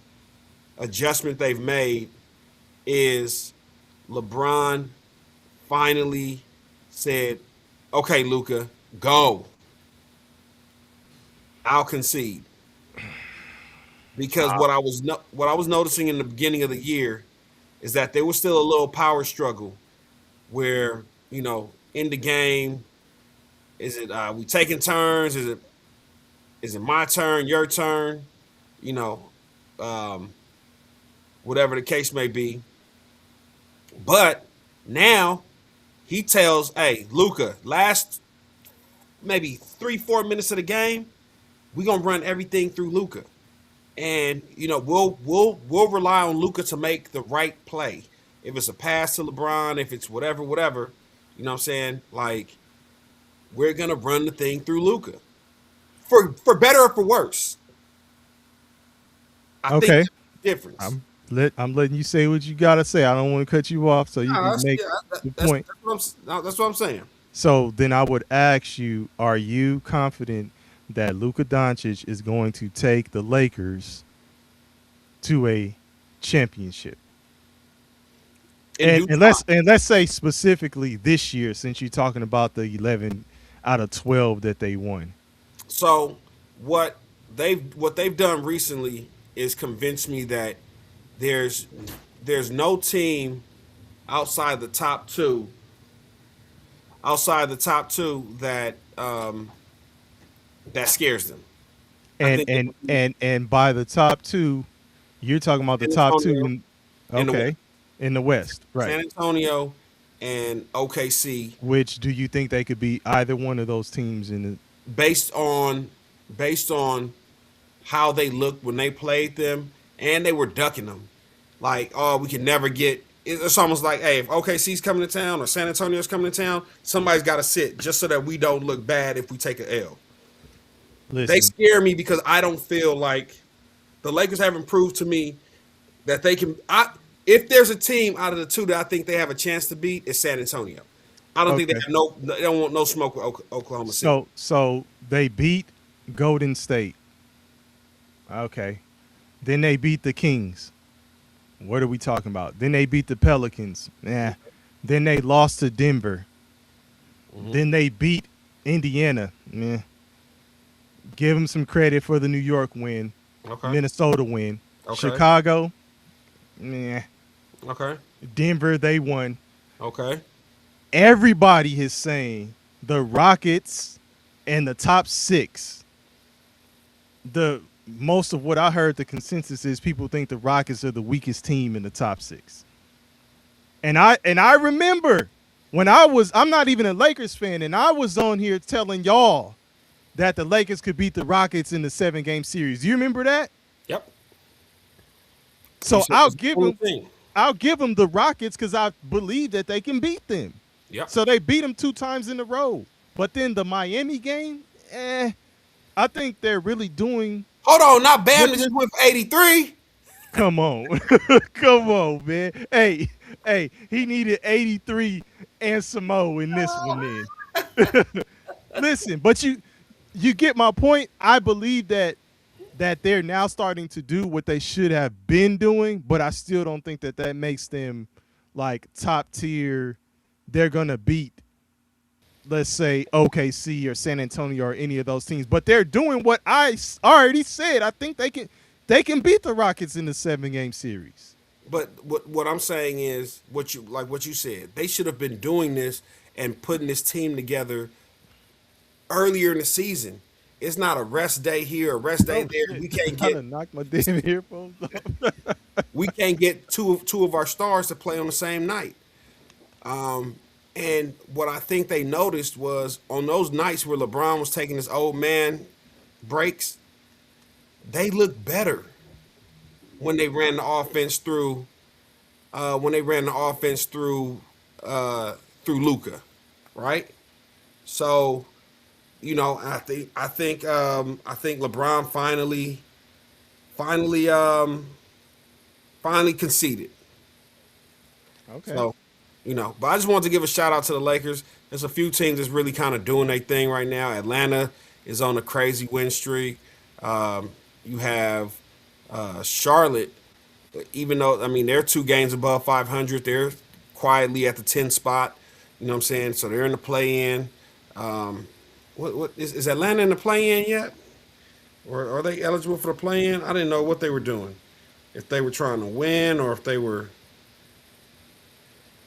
adjustment they've made is LeBron finally said, "Okay, Luka, go. I'll concede." Because what I was noticing in the beginning of the year is that there was still a little power struggle where, in the game, is it we taking turns? Is it my turn, your turn? You know, um, whatever the case may be. But now he tells, "Hey, Luca, last maybe 3-4 minutes of the game, we're gonna run everything through Luca, and we'll rely on Luca to make the right play. If it's a pass to LeBron, if it's whatever, you know what I'm saying? Like, we're gonna run the thing through Luca, for better or for worse. I think Okay. that's the difference. I'm letting you say what you gotta say. I don't want to cut you off, so you No, can make the point. that's what I'm saying. So then I would ask you: are you confident that Luka Doncic is going to take the Lakers to a championship? In And let's say specifically this year, since you're talking about the 11 out of 12 that they won. So what they've done recently is convince me that there's there's no team outside the top two that scares them. I And think it and would be and and by the top two, you're talking about the San top two Antonio in the West. in the West, right? San Antonio and OKC, Which do you think they could be either one of those teams in the based on based on how they looked when they played them, and they were ducking them. Like, oh, we can never get. It's almost like, hey, if OKC's coming to town or San Antonio's coming to town, somebody's got to sit just so that we don't look bad if we take an L. They listen? scare me because I don't feel like the Lakers haven't proved to me that they can. If there's a team out of the two that I think they have a chance to beat, it's San Antonio. I don't think they Okay. have no. They don't want no smoke with Oklahoma City. So they beat Golden State. Okay. Then they beat the Kings. What are we talking about? Then they beat the Pelicans. Yeah. Then they lost to Denver. Then they beat Indiana. Yeah. Give them some credit for the New York win, Okay. Minnesota win, Okay. Chicago. Yeah. Okay. Denver, they won. Okay. Everybody is saying the Rockets and the top six. The most of what I heard, the consensus is people think the Rockets are the weakest team in the top six. And I remember when I'm not even a Lakers fan, and I was on here telling y'all that the Lakers could beat the Rockets in the 7-game series. Do you remember that? Yep. So You said it's the only thing. I'll give them the Rockets because I believe that they can beat them. Yep. So they beat them 2 times in a row. But then the Miami game, I think they're really doing. Hold on, not Bam that just went for 83. Come on. Come on, man. Hey, he needed 83 and Samo in this one then. Listen, but you get my point. I believe that they're now starting to do what they should have been doing, but I still don't think that makes them like top tier. They're going to beat, let's say, OKC or San Antonio or any of those teams. But they're doing what I already said. I think they can beat the Rockets in the 7-game series. But what I'm saying is what you said. They should have been doing this and putting this team together earlier in the season. It's not a rest day here, a rest day there. We can't I get done knocked my damn earphones off. we can't get two of our stars to play on the same night. And what I think they noticed was on those nights where LeBron was taking his old man breaks, they looked better when they ran the offense through through Luca, right? So, I think LeBron finally conceded. Okay. So, But I just wanted to give a shout out to the Lakers. There's a few teams that's really kind of doing their thing right now. Atlanta is on a crazy win streak. You have Charlotte, even though they're 2 games above 500, they're quietly at the 10 spot. You know what I'm saying? So they're in the play-in. What is Atlanta in the play-in yet? Or are they eligible for the play-in? I didn't know what they were doing. If they were trying to win or if they were.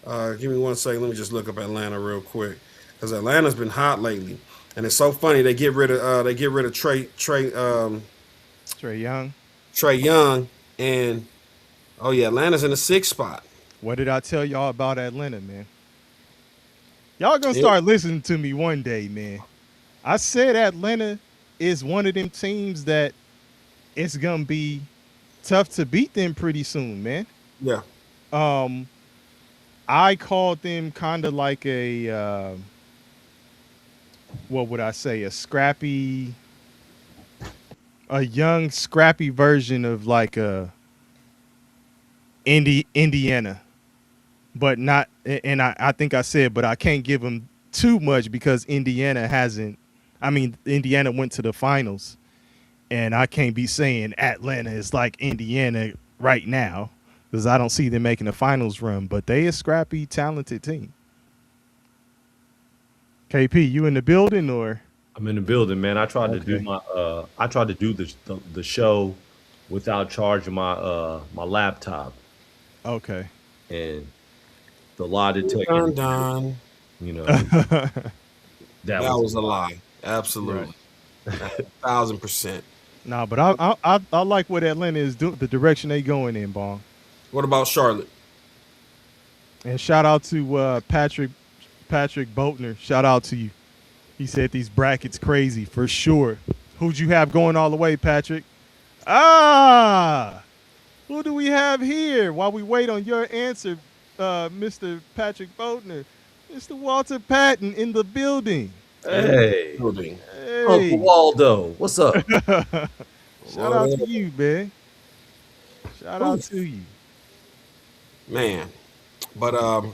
Give me 1 second. Let me just look up Atlanta real quick because Atlanta's been hot lately, and it's so funny they get rid of Trey Young. Trey Young, and oh yeah, Atlanta's in the 6th spot. What did I tell y'all about Atlanta, man? Y'all gonna Yeah. start listening to me one day, man. I said Atlanta is one of them teams that it's gonna be tough to beat them pretty soon, man. Yeah, I called them kind of like a what would I say? A young scrappy version of like a Indiana, but not. And I think I said, but I can't give them too much because Indiana hasn't. I mean, Indiana went to the finals, and I can't be saying Atlanta is like Indiana right now because I don't see them making the finals run. But they a scrappy, talented team. KP, you in the building or? I'm in the building, man. I tried to do Okay. my I tried to do the show without charging my laptop, Okay. and the lie done, detector, done. you know, Right. that That was was a lie. Absolutely, 1,000%. Nah, but I like what Atlanta is doing, the direction they going in, Bong. What about Charlotte? And shout out to Patrick Boatner. Shout out to you. He said these brackets crazy for sure. Who'd you have going all the way, Patrick? Who do we have here? While we wait on your answer, Mr. Patrick Boatner, Mr. Walter Patton in the building. hey, Building. Uncle Hey, Waldo, what's up? shout out to you, man. Shout out to you. Man. But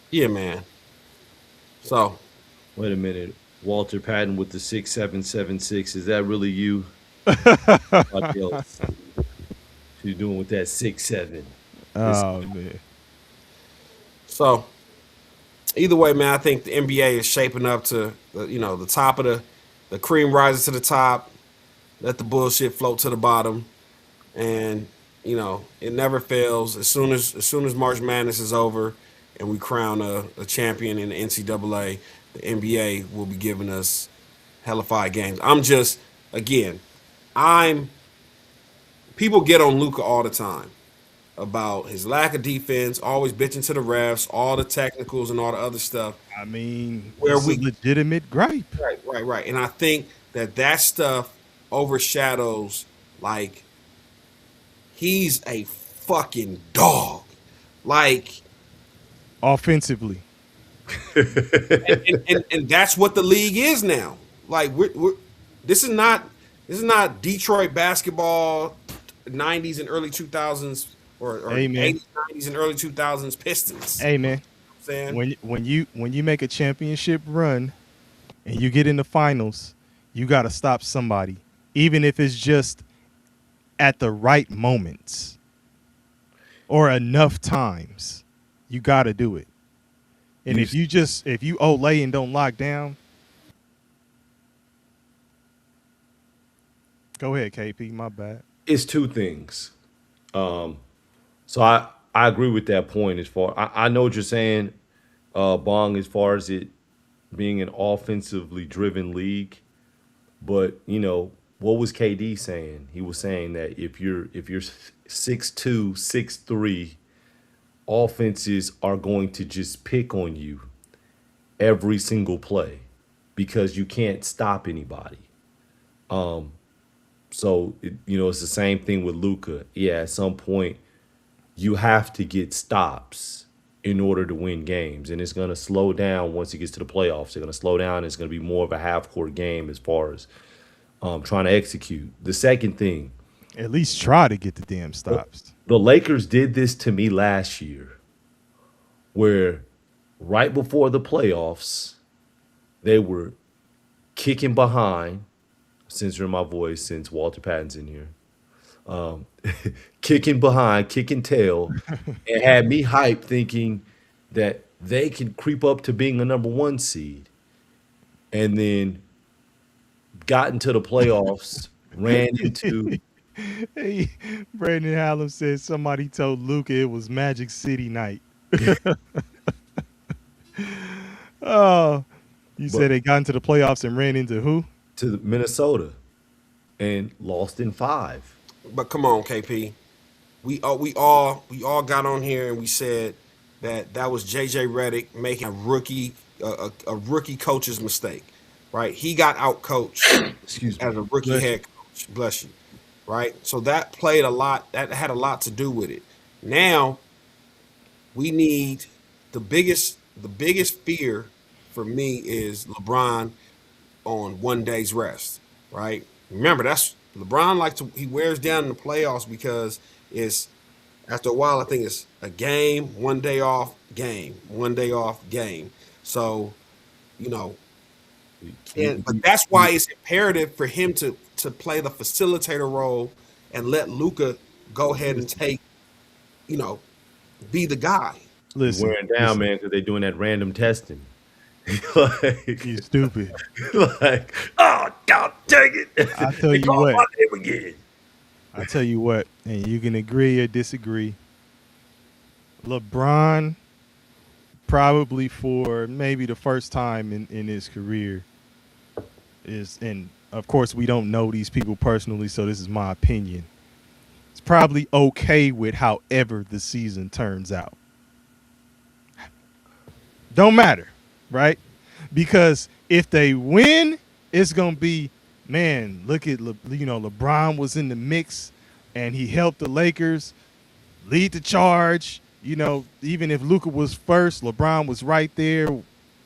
yeah, man. So Wait a minute, Walter Patton with the 6776. Is that really you? What else you doing with that 6'7"? Oh man. so either way, man, I think the NBA is shaping up to the top of the cream rises to the top, let the bullshit float to the bottom, and it never fails. As soon as March Madness is over and we crown a champion in the NCAA, the NBA will be giving us hellified games. I'm people get on Luka all the time about his lack of defense, always bitching to the refs, all the technicals and all the other stuff. I mean, Where it's a we legitimate gripe. Right. And I think that stuff overshadows like he's a fucking dog. Like Offensively. and that's what the league is now. Like we're this is not Detroit basketball 90s and early 2000s or Amen. 80s, 90s and early 2000s Pistons. Hey man, Saying when you make a championship run and you get in the finals, you got to stop somebody, even if it's just at the right moments or enough times. You got to do it. And if you Olay and don't lock down, go ahead, KP. My bad. It's two things. So I agree with that point. As far I know what you're saying, Bong, as far as it being an offensively driven league, but what was KD saying? He was saying that if you're 6'2", 6'3", offenses are going to just pick on you every single play because you can't stop anybody. So it's the same thing with Luka. Yeah, at some point you have to get stops in order to win games, and it's going to slow down once it gets to the playoffs. They're going to slow down. It's going to be more of a half-court game as far as trying to execute. The second thing, At least try to get the damn stops. the Lakers did this to me last year. where right before the playoffs, they were kicking behind, censoring my voice since Walter Patton's in here, kicking behind, kicking tail, and had me hyped thinking that they could creep up to being a number one seed. And then got into the playoffs, ran into Hey, Brandon Hallam said somebody told Luca it was Magic City night. Oh, you but said they got into the playoffs and ran into who? to Minnesota and lost in 5. But come on, KP. We all got on here and we said that was JJ Redick making a rookie coach's mistake, right? He got out coached Excuse as me. a rookie Bless you. head coach. Bless you, right? So that played a lot. That had a lot to do with it. Now we need the biggest fear for me is LeBron on 1 day's rest, right? Remember, that's LeBron he wears down in the playoffs because it's after a while I think it's a game, 1 day off, game, 1 day off, game. So, you know, but that's why it's imperative for him to play the facilitator role and let Luca go ahead and be the guy. Listen, Wearing down, man, because they're doing that random testing. like, you stupid. like, oh, God dang it. I tell They you called what. my name again. I tell you what, and you can agree or disagree. LeBron, probably for maybe the first time in his career, and of course we don't know these people personally, so this is my opinion. It's probably okay with however the season turns out. Don't matter, right? Because if they win, it's gonna be, man, look at LeBron was in the mix, and he helped the Lakers lead the charge. Even if Luka was first, LeBron was right there.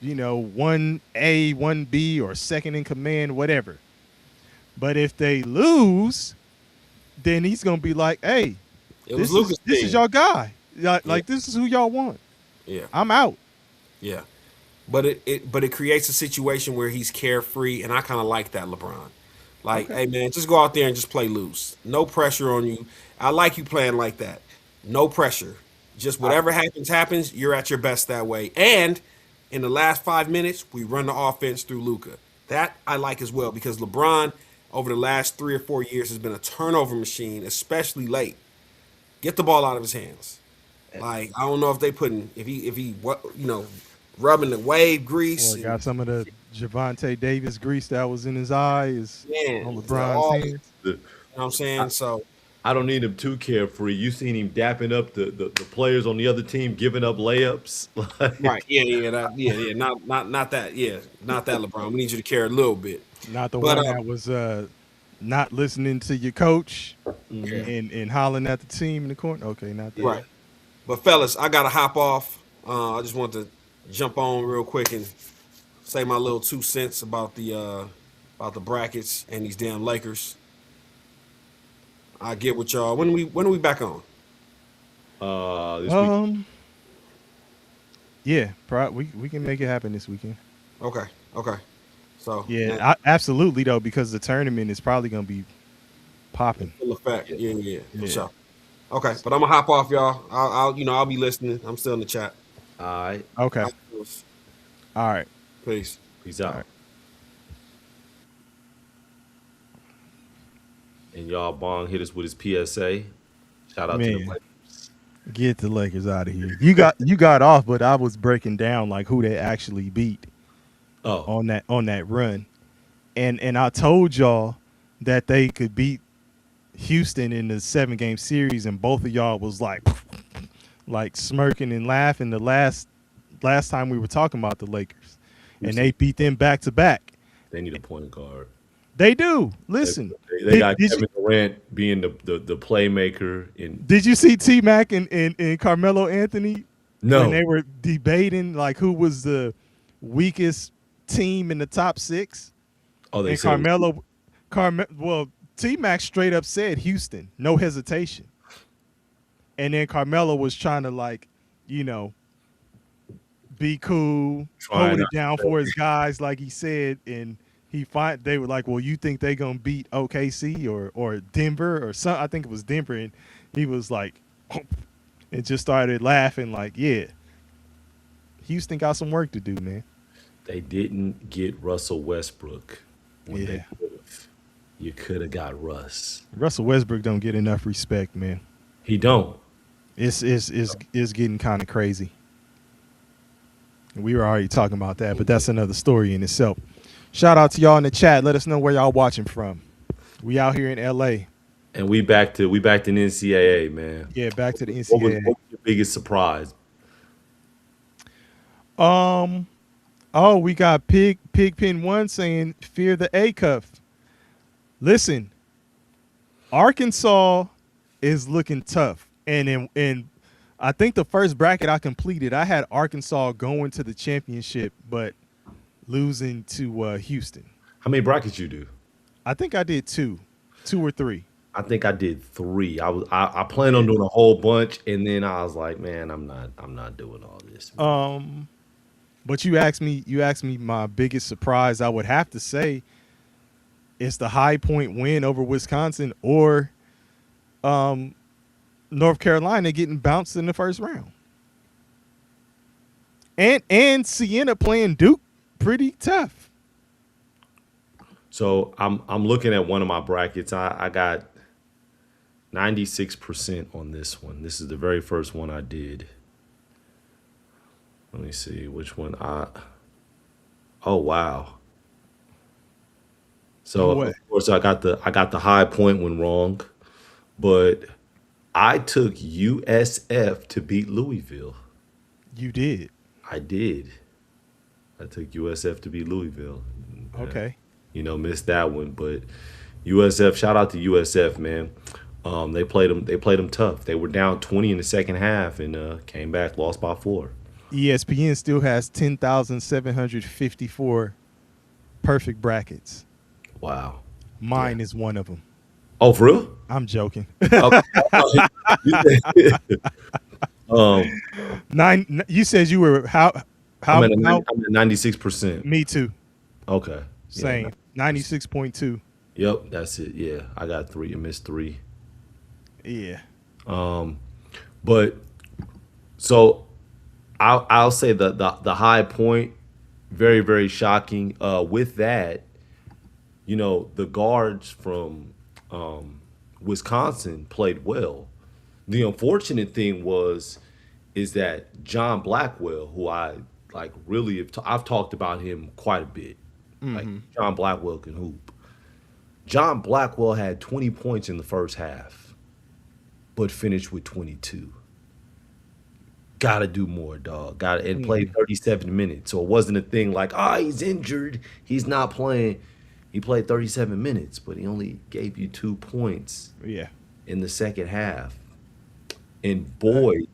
1A, 1B, or second in command, whatever. But if they lose, then he's gonna be like, "Hey, It was this Luca's is team. your guy. Like this is who y'all want. Yeah. I'm out." Yeah, but it creates a situation where he's carefree, and I kind of like that LeBron. Like, hey man, just go out there and just play loose. No pressure on you. I like you playing like that. No pressure. Just whatever happens. You're at your best that way. And in the last 5 minutes, we run the offense through Luca. That I like as well because LeBron over the last 3 or 4 years has been a turnover machine, especially late. Get the ball out of his hands. Like I don't know if he rubbing the wave grease. Or got some of the Javante Davis grease that was in his eyes Man, on all- LeBron's hands. you know what I'm saying? So I don't need him too carefree. You seen him dapping up the players on the other team, giving up layups. Like, right, yeah, not that, not that LeBron. We need you to care a little bit. Not the But, one that was not listening to your coach Yeah. and hollering at the team in the corner. Okay, not that. Right. But fellas, I gotta hop off. I just want to jump on real quick and say my little 2 cents about the brackets and these damn Lakers. I get with y'all. When are we back on? this week. Yeah, we can make it happen this weekend. Okay. So Yeah, absolutely though, because the tournament is probably gonna be popping. full effect. Yeah, for Yeah. sure. Okay, but I'm gonna hop off, y'all. I'll be listening. I'm still in the chat. All right. Okay, all right. Peace. Peace out. All right. And y'all, Bong hit us with his PSA. Shout out to the Man. Lakers. Get the Lakers out of here. You got off, but I was breaking down like who they actually beat Oh, on that run, and I told y'all that they could beat Houston in the 7-game series, and both of y'all was like smirking and laughing the last time we were talking about the Lakers, and they beat them back to back. they need a point guard. They do. Listen, They got Kevin Durant being the playmaker. Did you see T-Mac and Carmelo Anthony No. when they were debating like who was the weakest team in the top 6? Oh, they And said well, T-Mac straight up said Houston, no hesitation. And then Carmelo was trying to be cool, Trying hold not it down for his guys, like he said, and they were like, well, you think they gonna beat OKC or Denver or something? I think it was Denver, and he was like, and just started laughing, like, yeah, Houston got some work to do, man. They didn't get Russell Westbrook when they Yeah. could have. You could have got Russ. Russell Westbrook don't get enough respect, man. He don't. It's getting kind of crazy. We were already talking about that, but that's another story in itself. Shout out to y'all in the chat. Let us know where y'all watching from. We out here in LA. And we back to NCAA, man. Yeah, back to the What was NCAA. your biggest surprise? Oh, we got Pigpen 1 saying fear the A cuff. Listen, Arkansas is looking tough. And I think the first bracket I completed, I had Arkansas going to the championship, but losing to Houston. How many brackets you do? I think I did two or three. I think I did 3. I planned on doing a whole bunch, and then I was like, man, I'm not doing all this. But you asked me my biggest surprise. I would have to say it's the High Point win over Wisconsin or North Carolina getting bounced in the first round. And Siena playing Duke pretty tough. So I'm looking at one of my brackets. I got 96% on this one. This is the very first one I did. Let me see which one oh wow. So of course I got the High Point one wrong, but I took USF to beat Louisville. You did. I did. I took USF to beat Louisville. Okay. Missed that one, but USF. Shout out to USF, man. They played them tough. They were down 20 in the second half and came back, lost by 4. ESPN still has 10,754 perfect brackets. Wow. Mine is one of them. Oh, for real? I'm joking. Okay. You said you were how I'm at 96%. Me too. Okay. Same. 96.2. Yep, that's it. Yeah, I got 3 and missed 3. Yeah. But so I'll say the High Point, very, very shocking. With that, the guards from Wisconsin played well. The unfortunate thing is that John Blackwell, who I really I've talked about him quite a bit. Like John Blackwell can hoop. John Blackwell had 20 points in the first half, but finished with 22. Gotta do more, dog. And played 37 minutes. So it wasn't a thing like, he's injured, he's not playing. He played 37 minutes, but he only gave you 2 points in the second half. And Boyd,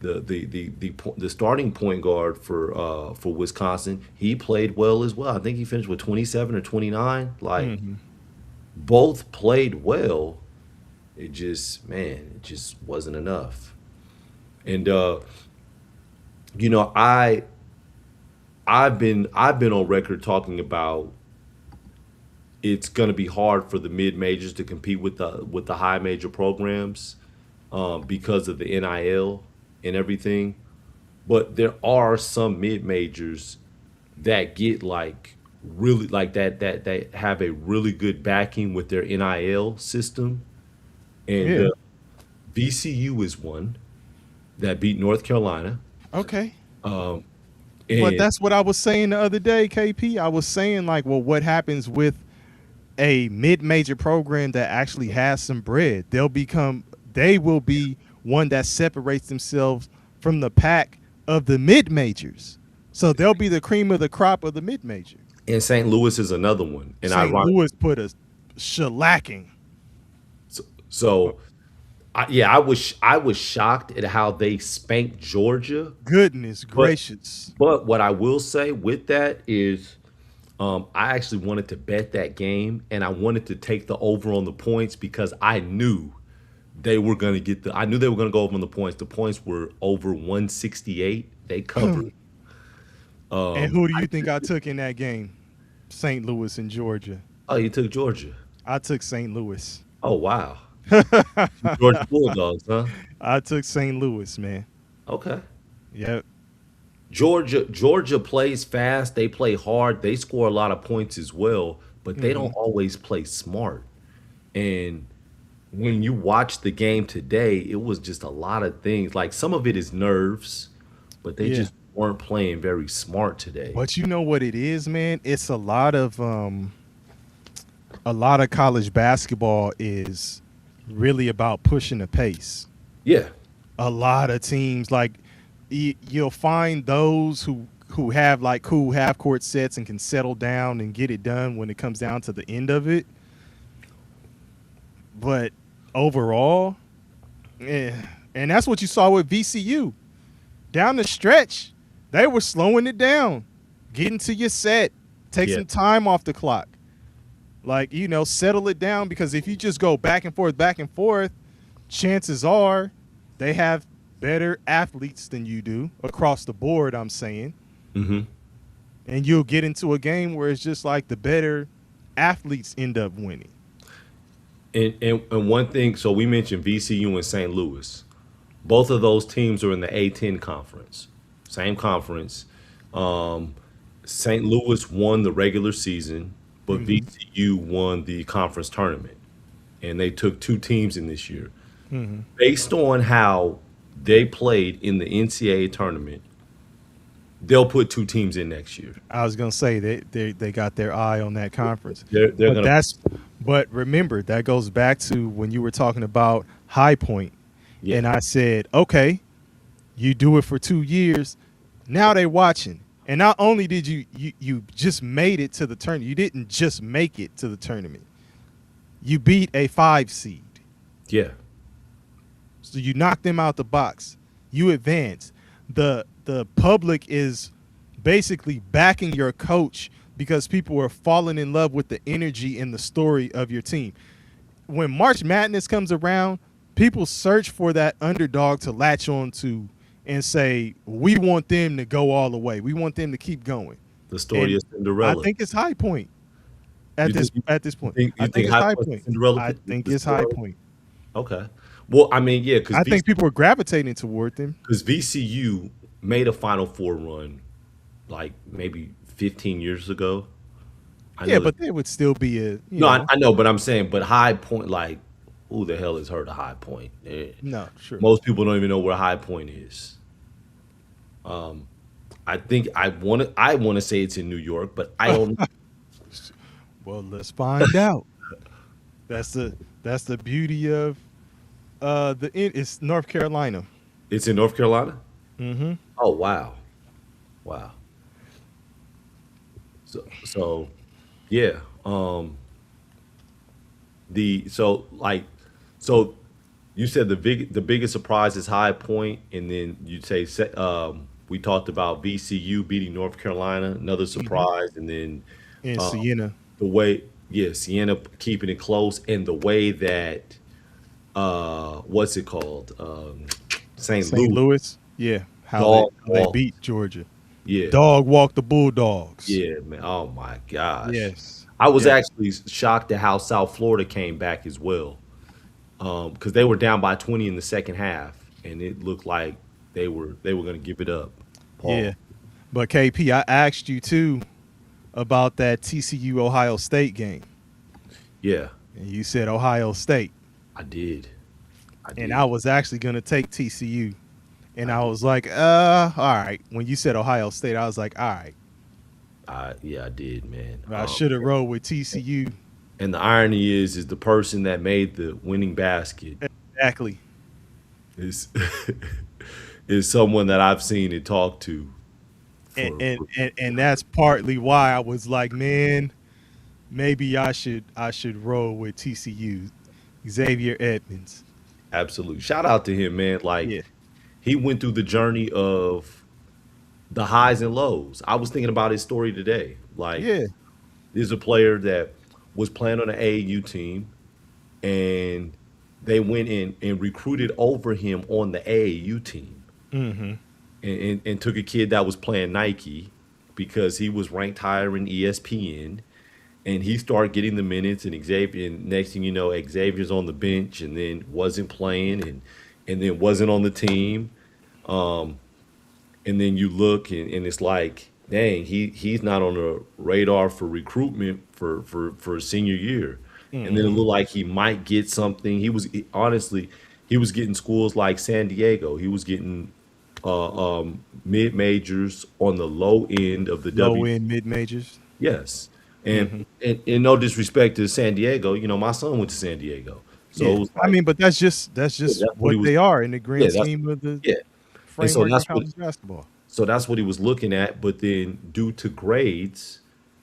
the starting point guard for Wisconsin, he played well as well. I think he finished with 27 or 29. Both played well. It just wasn't enough. And I've been on record talking about it's going to be hard for the mid majors to compete with the high major programs because of the NIL and everything. But there are some mid majors that get really that have a really good backing with their NIL system. And VCU is one that beat North Carolina. Okay. But that's what I was saying the other day, KP. I was saying what happens with a mid-major program that actually has some bread? They will be one that separates themselves from the pack of the mid-majors. So they'll be the cream of the crop of the mid-major. And St. Louis is another one. And St. Louis put a shellacking. So I was shocked at how they spanked Georgia. Goodness gracious. But what I will say with that is I actually wanted to bet that game, and I wanted to take the over on the points because I knew they were going to go over on the points. The points were over 168. They covered. And who do you think I took in that game? St. Louis and Georgia. Oh, you took Georgia. I took St. Louis. Oh, wow. Georgia Bulldogs, huh? I took St. Louis, man. Okay. Yep. Georgia plays fast. They play hard. They score a lot of points as well, but they don't always play smart. And when you watch the game today, it was just a lot of things. Like some of it is nerves, but they Yeah. just weren't playing very smart today. But you know what it is, man? It's a lot of college basketball is really about pushing the pace. Yeah. A lot of teams like you'll find those who have like cool half court sets and can settle down and get it done when it comes down to the end of it. But overall, and that's what you saw with VCU. Down the stretch, they were slowing it down, getting to your set, take some time off the clock. Like, settle it down, because if you just go back and forth, chances are they have better athletes than you do across the board, I'm saying. Mm-hmm. And you'll get into a game where it's just like the better athletes end up winning. And one thing, so we mentioned VCU and St. Louis. Both of those teams are in the A10 conference. Same conference. St. Louis won the regular season, but VCU won the conference tournament. And they took 2 teams in this year. Based on how they played in the NCAA tournament, they'll put 2 teams in next year. I was gonna say they got their eye on that conference. But remember, that goes back to when you were talking about High Point. Yeah. And I said, okay, you do it for 2 years. Now they watching. And not only did you just made it to the tournament, you didn't just make it to the tournament. You beat a 5 seed. Yeah. So you knocked them out the box. You advance. The public is basically backing your coach because people are falling in love with the energy and the story of your team. When March Madness comes around, people search for that underdog to latch on to and say, we want them to go all the way. We want them to keep going. The story of Cinderella. I think it's High Point at this point. I think it's High Point. Cinderella I think it's High Point. Okay. Well, I mean, yeah, because I think people are gravitating toward them. Because VCU made a Final Four run like maybe 15 years ago. Yeah, but they would still be a I know, but I'm saying, but High Point, like, who the hell has heard of High Point? No, sure. Most people don't even know where High Point is. I think I want to say it's in New York, but I don't. Well, let's find out. That's the beauty of it's North Carolina. It's in North Carolina? Mm-hmm. Oh, wow. So yeah. So you said the biggest surprise is High Point, and then you say we talked about VCU beating North Carolina, another surprise, and then Siena. Siena keeping it close, and the way that what's it called? St. Louis. Yeah. How they beat Georgia. Yeah. Dog walk the Bulldogs. Yeah, man. Oh my gosh. Yes. I was actually shocked at how South Florida came back as well. Because they were down by 20 in the second half, and it looked like they were going to give it up. Paul. Yeah. But KP, I asked you too about that TCU Ohio State game. Yeah. And you said Ohio State. I did. And I was actually going to take TCU. And I was like, all right. When you said Ohio State, I was like, all right. Yeah, I did, man. I should have rolled with TCU. And the irony is the person that made the winning basket Exactly. is someone that I've seen and talked to. And that's partly why I was like, man, maybe I should roll with TCU. Xavier Edmonds. Absolutely. Shout out to him, man. Like, Yeah. he went through the journey of the highs and lows. I was thinking about his story today. Like, there's a player that was playing on an AAU team, and they went in and recruited over him on the AAU team, Mm-hmm. and took a kid that was playing Nike because he was ranked higher in ESPN, and he started getting the minutes. And Xavier, and next thing you know, Xavier's on the bench, and then wasn't playing, and then wasn't on the team. And then you look, and it's like, dang, he's not on the radar for recruitment for a senior year. And then it looked like he might get something. Honestly, he was getting schools like San Diego. He was getting mid majors on the low end of the Low W. end mid majors. Yes, and no disrespect to San Diego, my son went to San Diego, so it Yeah, was I like, mean, but that's just that's what what he was. they are in the Yeah, grand that's scheme of the yeah, and so framework of college basketball. that's what he was looking at. But then, due to grades,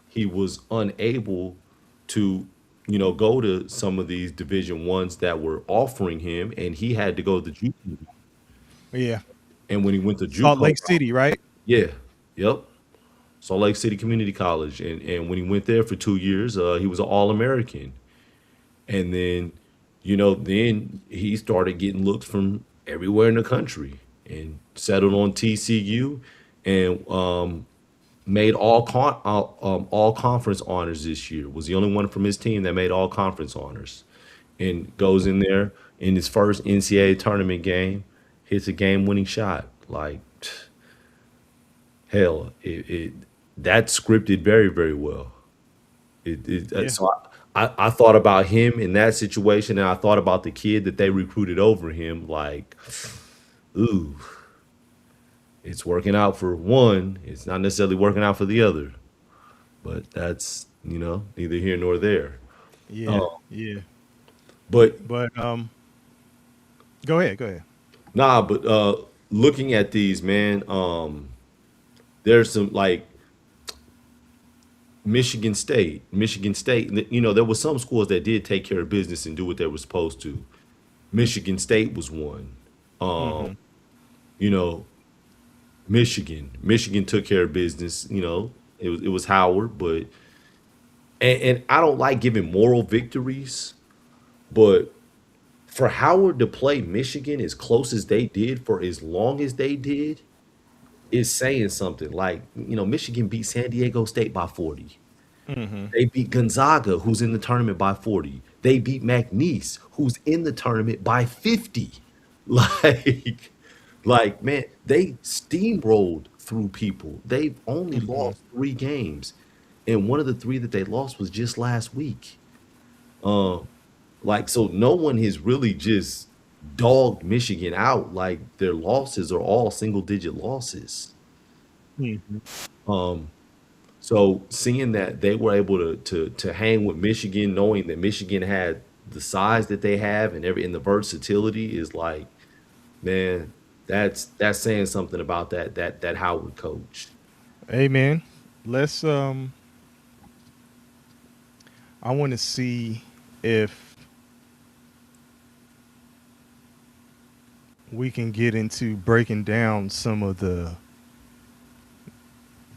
he was unable to, go to some of these Division ones that were offering him, and he had to go to JUCO. Yeah, And when he went to Salt JUCO, Lake City, right? yeah, yep, Salt Lake City Community College, and when he went there for 2 years, he was an All American. And then, then he started getting looks from everywhere in the country, and settled on TCU, and made all conference honors this year. Was the only one from his team that made all conference honors, and goes in there in his first NCAA tournament game, hits a game winning shot. Like, hell, that's scripted very, very well. Yeah. So I thought about him in that situation, and I thought about the kid that they recruited over him. Like, ooh, it's working out for one. It's not necessarily working out for the other. But that's, neither here nor there. Yeah, yeah. But But go ahead, go ahead. nah, but looking at these, man, there's some like Michigan State. There was some schools that did take care of business and do what they were supposed to. Michigan State was one. You know, Michigan took care of business. It was Howard, but and I don't like giving moral victories, but for Howard to play Michigan as close as they did for as long as they did is saying something. Like, Michigan beat San Diego State by 40. They beat Gonzaga, who's in the tournament, by 40. They beat McNeese, who's in the tournament, by 50. Like, man, they steamrolled through people. They've only lost 3 games, and one of the 3 that they lost was just last week. So no one has really just dogged Michigan out. Like, their losses are all single digit losses. So seeing that they were able to hang with Michigan, knowing that Michigan had the size that they have and the versatility, is like, man, that's saying something about that Howard coach. Hey man, let's I want to see if we can get into breaking down some of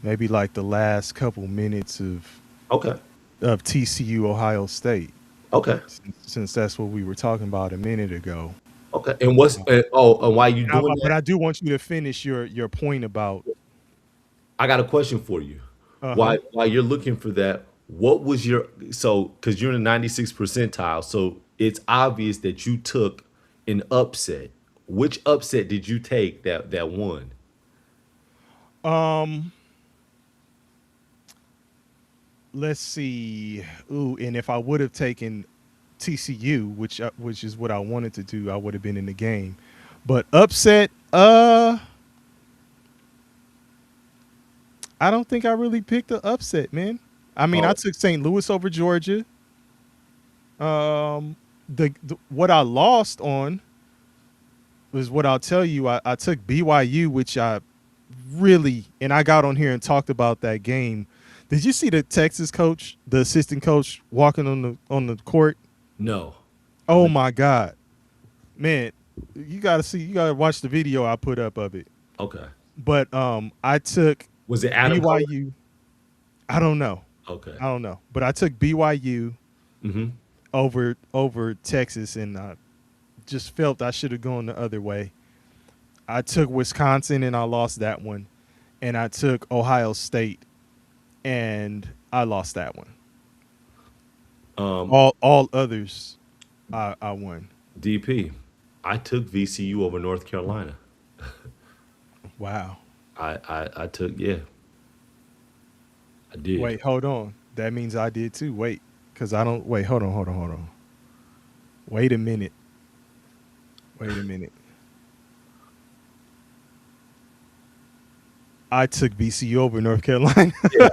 maybe like the last couple minutes Okay. of TCU Ohio State, Okay. since that's what we were talking about a minute ago. Okay. And why you doing But that? I do want you to finish your point about I got a question for you. uh-huh. While you're looking for that, what was because you're in the 96th percentile, so it's obvious that you took an upset. Which upset did you take that won? Let's see. Ooh, and if I would have taken TCU, which is what I wanted to do, I would have been in the game. But upset, I don't think I really picked the upset, man. I mean, I Oh, took St. Louis over Georgia. What I lost on was what I'll tell you. I took BYU, which I got on here and talked about that game. Did you see the Texas coach, the assistant coach, walking on the court? no. Oh my God, man! You gotta watch the video I put up of it. Okay. But I took Was it Adam Cole? BYU. I don't know. Okay. But I took BYU Mm-hmm. over Texas, and I just felt I should have gone the other way. I took Wisconsin and I lost that one, and I took Ohio State and I lost that one. Um, All others, I won. DP, I took VCU over North Carolina. Wow. I took, yeah, I did. Wait, hold on. That means I did too. Wait, because I don't. Wait, hold on. Wait a minute. Wait a minute. I took VCU over North Carolina. Yeah,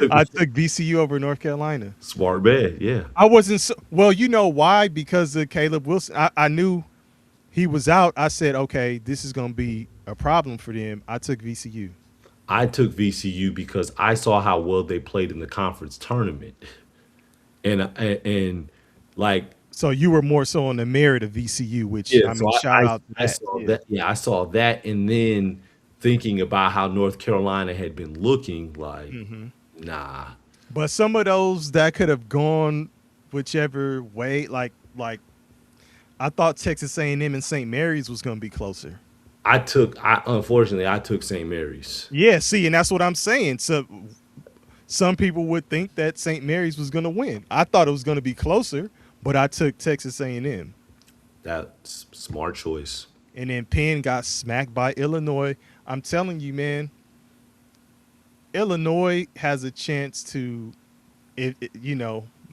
I took VCU over North Carolina. smart man. Yeah, I wasn't so, well. You know why? Because of Caleb Wilson. I knew he was out. I said, okay, this is going to be a problem for them. I took VCU. I took VCU because I saw how well they played in the conference tournament, and like So you were more so on the merit of VCU, which yeah. I So mean, shout out to I that. saw Yeah. that. Yeah, I saw that, and then thinking about how North Carolina had been looking, like nah. But some of those that could have gone whichever way, like I thought Texas A&M and St. Mary's was going to be closer. I unfortunately I took St. Mary's. Yeah, see, and that's what I'm saying. So some people would think that St. Mary's was going to win. I thought it was going to be closer, but I took Texas A&M. That's smart choice. And then Penn got smacked by Illinois. I'm telling you, man, Illinois has a chance to,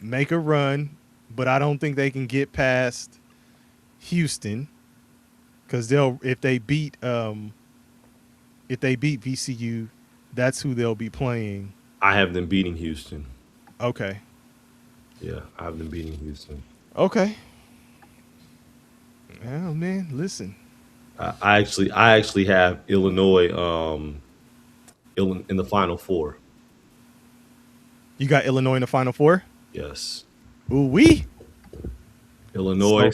make a run, but I don't think they can get past Houston because if they beat VCU, that's who they'll be playing. I have them beating Houston. Okay. Yeah, I have them beating Houston. Okay. Oh man, listen. I actually have Illinois in the Final Four. You got Illinois in the Final Four? Yes, Ooh wee. Illinois,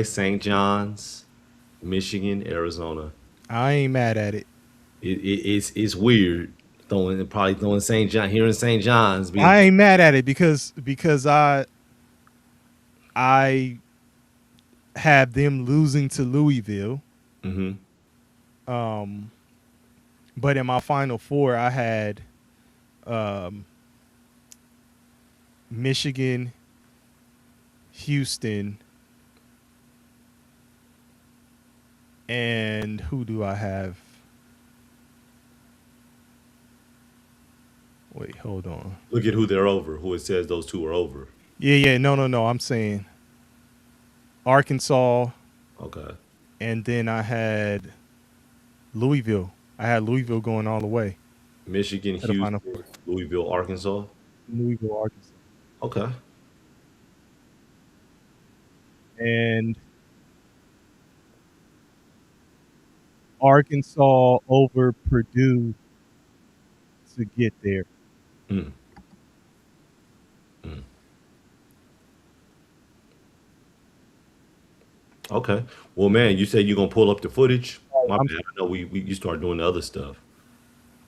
St. John's, Michigan, Arizona. I ain't mad at it. It's weird probably throwing St. John here in St. John's. I ain't mad at it because I have them losing to Louisville. Mhm. But in my Final Four, I had Michigan, Houston, and who do I have? Wait, hold on. Look at who they're over. Who it says those two are over. Yeah. No. I'm saying Arkansas, Okay. and then I had Louisville. I had Louisville going all the way. Michigan, To the Final Houston, Four. Louisville, Arkansas. Louisville, Arkansas. Okay. And Arkansas over Purdue to get there. Mm. Mm. Okay. Well, man, you said you're gonna pull up the footage. My I'm- bad. I know you start doing the other stuff.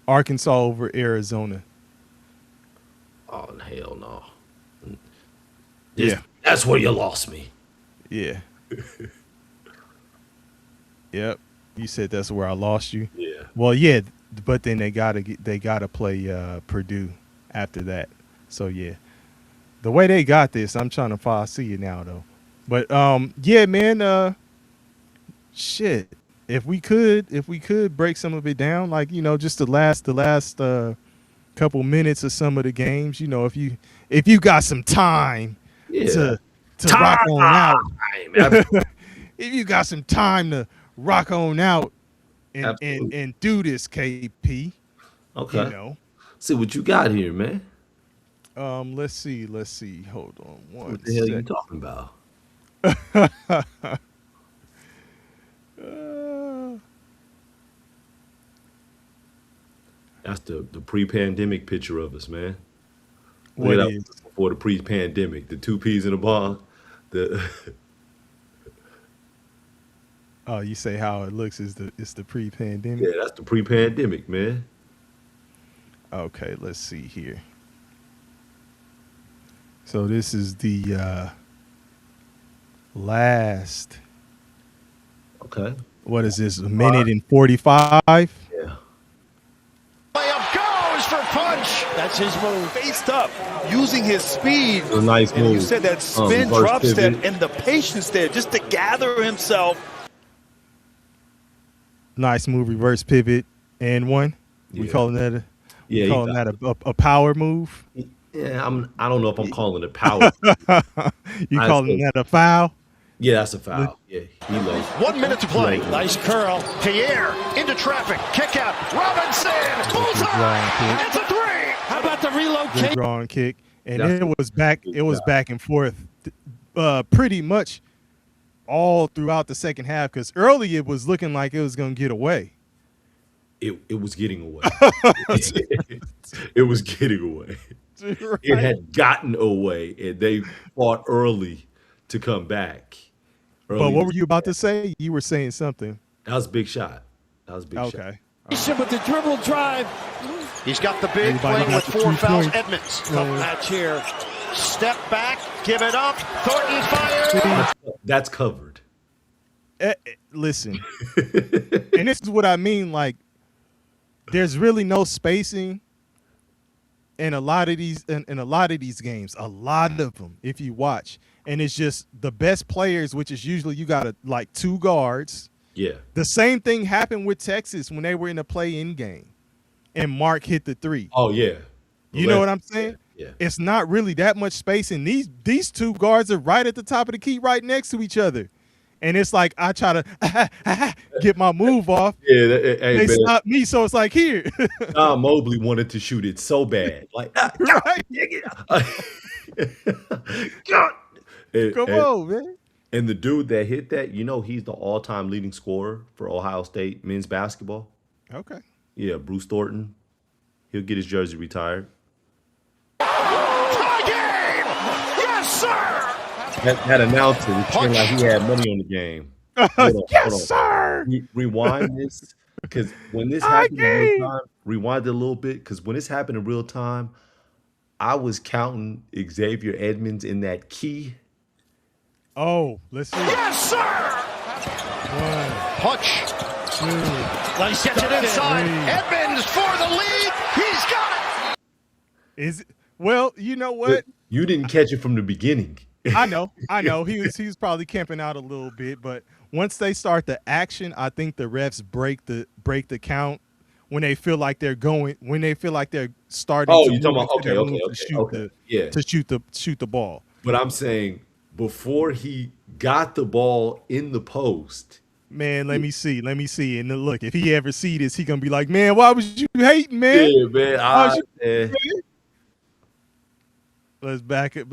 Arkansas over Arizona. Oh hell no. Yeah. That's where you lost me. Yeah. Yep. You said that's where I lost you. Yeah. Well, yeah, but then they gotta play Purdue after that. So yeah, the way they got this, I'm trying to follow. I see you now though. But yeah, man. Shit. If we could break some of it down, like just the last couple minutes of some of the games. If you got some time Yeah. to rock on out. Absolutely. If you got some time to rock on out and Absolutely. do this, KP. Okay. See what you got here, man. Let's see. Hold on one What the hell are you sec. talking about? That's the pre-pandemic picture of us, man. Look What at that is? before the pre-pandemic, the 2 peas in a bong. The Oh, you say how it looks is the pre-pandemic. yeah, that's the pre-pandemic, man. Okay, let's see here. So this is the last. Okay. What is this? A minute and 45. Yeah. Layup goes. for punch. That's his move. Faced up, using his speed. A nice and move. you said that spin Reverse drop step pivot. and the patience there just to gather himself. Nice move, reverse pivot, and one. We Yeah. calling that Yeah, he calling got that a power move. Yeah, I don't know if I'm calling it power. You I calling say- that a foul? Yeah, that's a foul. Yeah, he low. 1 minute to play. Right. Nice curl. Pierre into traffic. Kick out. Robinson. Bullseye. drawing kick. It's a three. How about the Good relocate? drawing kick, and That's it was back. It was back and forth, pretty much all throughout the second half. Because early it was looking like it was going to get away. It was getting away. It was getting away. Right? It had gotten away, and they fought early to come back. But what were you about to say? You were saying something. That was a big shot. That was a big shot. Okay. With the dribble drive. He's got the big, Everybody playing got with the 4 2 fouls. points. Edmonds. Tough match here. Step back. Give it up. Thornton fires. That's covered. Listen, and this is what I mean. Like, there's really no spacing in a lot of these in a lot of these games. A lot of them, if you watch, and it's just the best players, which is usually you got like 2 guards. Yeah. The same thing happened with Texas when they were in the play-in game, and Mark hit the 3. Oh yeah. You know what I'm saying? Yeah. It's not really that much spacing. These 2 guards are right at the top of the key, right next to each other. And it's like I try to get my move off. Yeah. They stop me, so it's like here. John Mobley wanted to shoot it so bad. Like, Right? God. Come on, man. And the dude that hit that, he's the all-time leading scorer for Ohio State men's basketball. Okay. Yeah, Bruce Thornton. He'll get his jersey retired. Tie game. Yes, sir. That announcer was feeling like he had money on the game. Hold on, Yes, hold on. sir. Rewind this, because when this happened in real time, rewind it a little bit, because when this happened in real time, I was counting Xavier Edmonds in that key. Oh, let's see. Yes, sir. 1, Punch. 2. Nice gets it inside. 3. Edmonds for the lead. He's got it. Is it? Well, you know what? You didn't catch it from the beginning. I know. He was probably camping out a little bit, but once they start the action, I think the refs break the count when they feel like they're starting. Oh, to you're talking move about into their okay, move okay. Yeah. to shoot the ball. But I'm saying before he got the ball in the post. Man, let me see. And then look, if he ever see this, he gonna be like, man, why was you hating, man? Yeah, man. Why was you man. hating?" Let's back up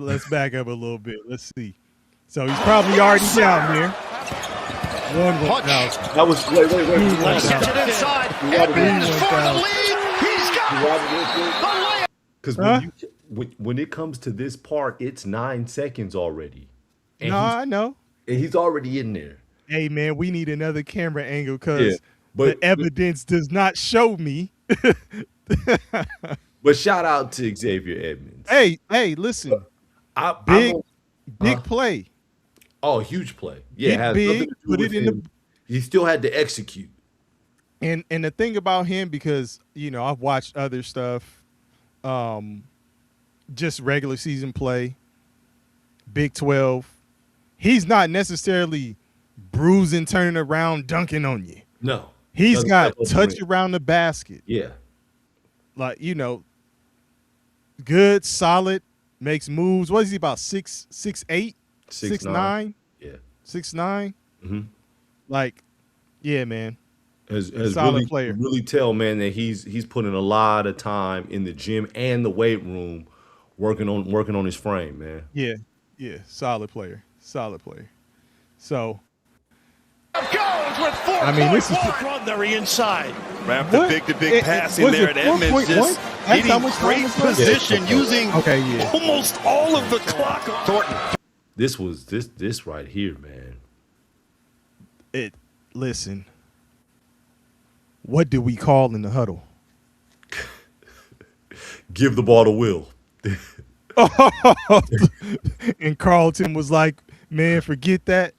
a little bit. Let's see. So he's probably already down there. 1 Punch. out. That was wait. Nice gets it inside. Edmonds for the lead. He's got it. Because when it comes to this part, it's 9 seconds already. And No, I know. he's already in there. Hey, man, we need another camera angle because Yeah, but- the evidence does not show me. But shout out to Xavier Edmonds. Hey, listen. Big play. Oh, huge play. Yeah, Hit it has big, nothing to do put with it in him. He still had to execute. And the thing about him, because I've watched other stuff, just regular season play, Big 12. He's not necessarily bruising, turning around, dunking on you. No. He's Doesn't got step up touch the rim. around the basket. Yeah. Like, good, solid, makes moves. What is he about? 6'8", 6'9", Yeah. 6'9"? Mm-hmm. Like, yeah, man. Has solid really, player. really tell, man, that he's putting a lot of time in the gym and the weight room working on his frame, man. Yeah, solid player. So, Goes with 4. I mean, this is run there inside. Wrap the What? big pass in Was there it at Edmonds. 4.1? Just That's getting how much time great was left? position, using Okay, almost all of the clock. Thornton. This was this right here, man. Listen. What do we call in the huddle? Give the ball to Will. And Carlton was like, man, forget that.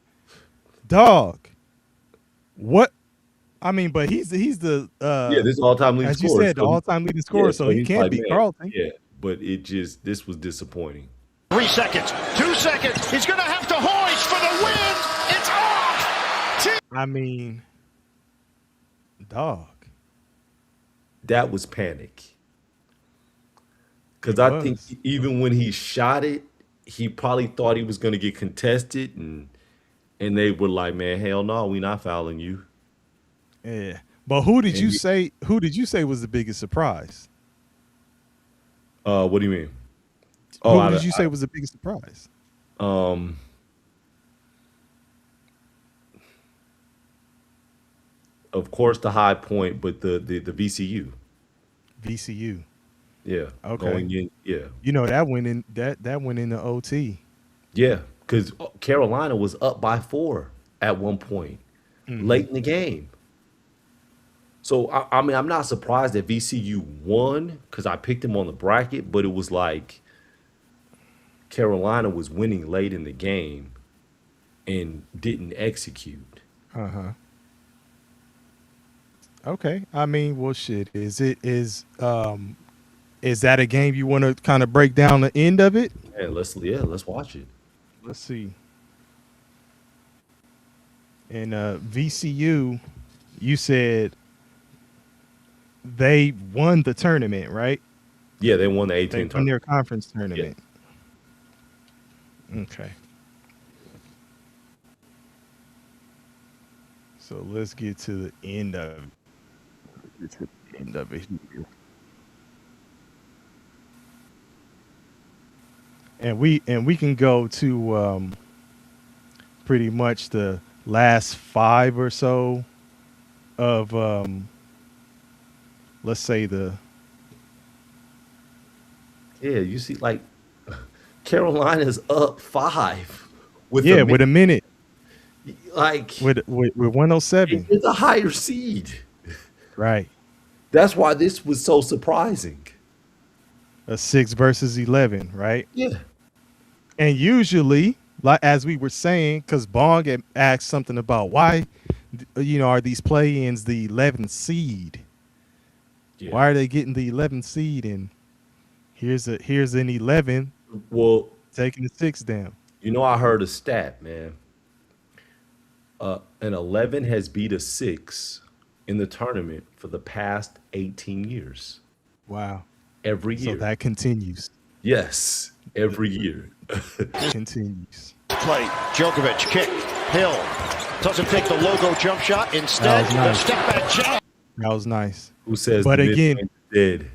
Dog. What? I mean, but he's the this all-time leading as you scorer. said, the So all-time leading scorer, so he he's can't like, beat man, Carlton. Yeah, but this was disappointing. 3 seconds. 2 seconds. He's going to have to hoist for the win. It's off. I mean, dog. That was panic. Because I think even when he shot it, he probably thought he was going to get contested, and they were like, "Man, hell no, we not fouling you." Yeah, but who did you say? Who did you say was the biggest surprise? What do you mean? Who did you say was the biggest surprise? Of course, the High Point, but the VCU. VCU. Yeah. Okay. Going in, yeah. You know that went in that went into OT. Yeah, because Carolina was up by 4 at one point late in the game. So I mean, I'm not surprised that VCU won because I picked them on the bracket, but it was like Carolina was winning late in the game and didn't execute. Okay. I mean, well, shit. Is that a game you want to kind of break down the end of it? Yeah, let's watch it. Let's see. And VCU, you said they won the tournament, right? Yeah, they won the 18 They won tournament. their conference tournament. Okay. So let's get to the end of it. And we can go to pretty much the last 5 or so of let's say You see, like Carolina's up 5 with with a minute, like with 107. it's a higher seed. Right. That's why this was so surprising. A 6 versus 11, right? Yeah. And usually, like as we were saying, because Bong had asked something about why, are these play-ins the 11th seed? Yeah. Why are they getting the 11th seed? And here's an 11. Well, taking the 6 down. I heard a stat, man. An 11 has beat a 6 in the tournament for the past 18 years. Wow. Every year. So that continues. Yes, every year. Continues. Play. Djokovic kick. Hill doesn't take the logo jump shot. Instead, the step back jump. That was nice. Who says? But the again, dead?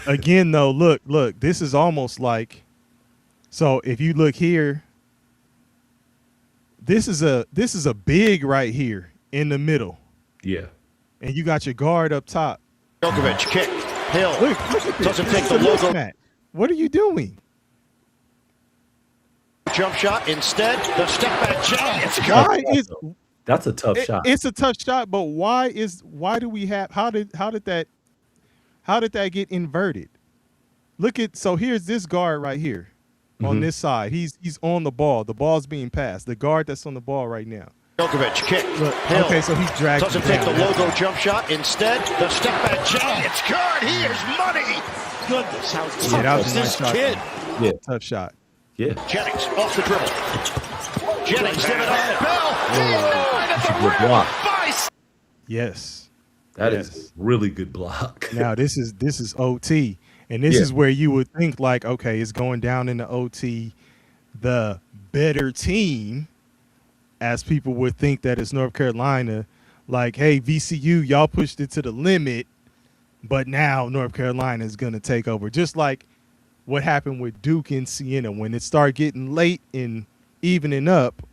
Again, though, look. This is almost like. So if you look here, this is a big right here in the middle. Yeah. And you got your guard up top. Djokovic kick. Hill Look at this. doesn't This take is the a logo mismatch. What are you doing? jump shot. Instead, the step back jump. It's good. That's a tough shot. It's a tough shot, but why do we have how did that get inverted? So here's this guard right here on this side. He's on the ball. The ball's being passed. The guard that's on the ball right now. Djokovic kick. Look, Hill okay, so he's dragging. doesn't take the logo jump shot. Instead, the step back jump. It's good. He is money. Goodness, how tough is this kid? Yeah. Tough shot. Yeah. Jennings off the dribble. Jennings giving up the bell. That's a good block. Yes. That is a really good block. Now this is OT, and this is where you would think like, okay, it's going down in the OT. The better team, as people would think that it's North Carolina, like, hey, VCU, y'all pushed it to the limit, but now North Carolina is going to take over. Just like what happened with Duke and Siena. When it started getting late and evening up,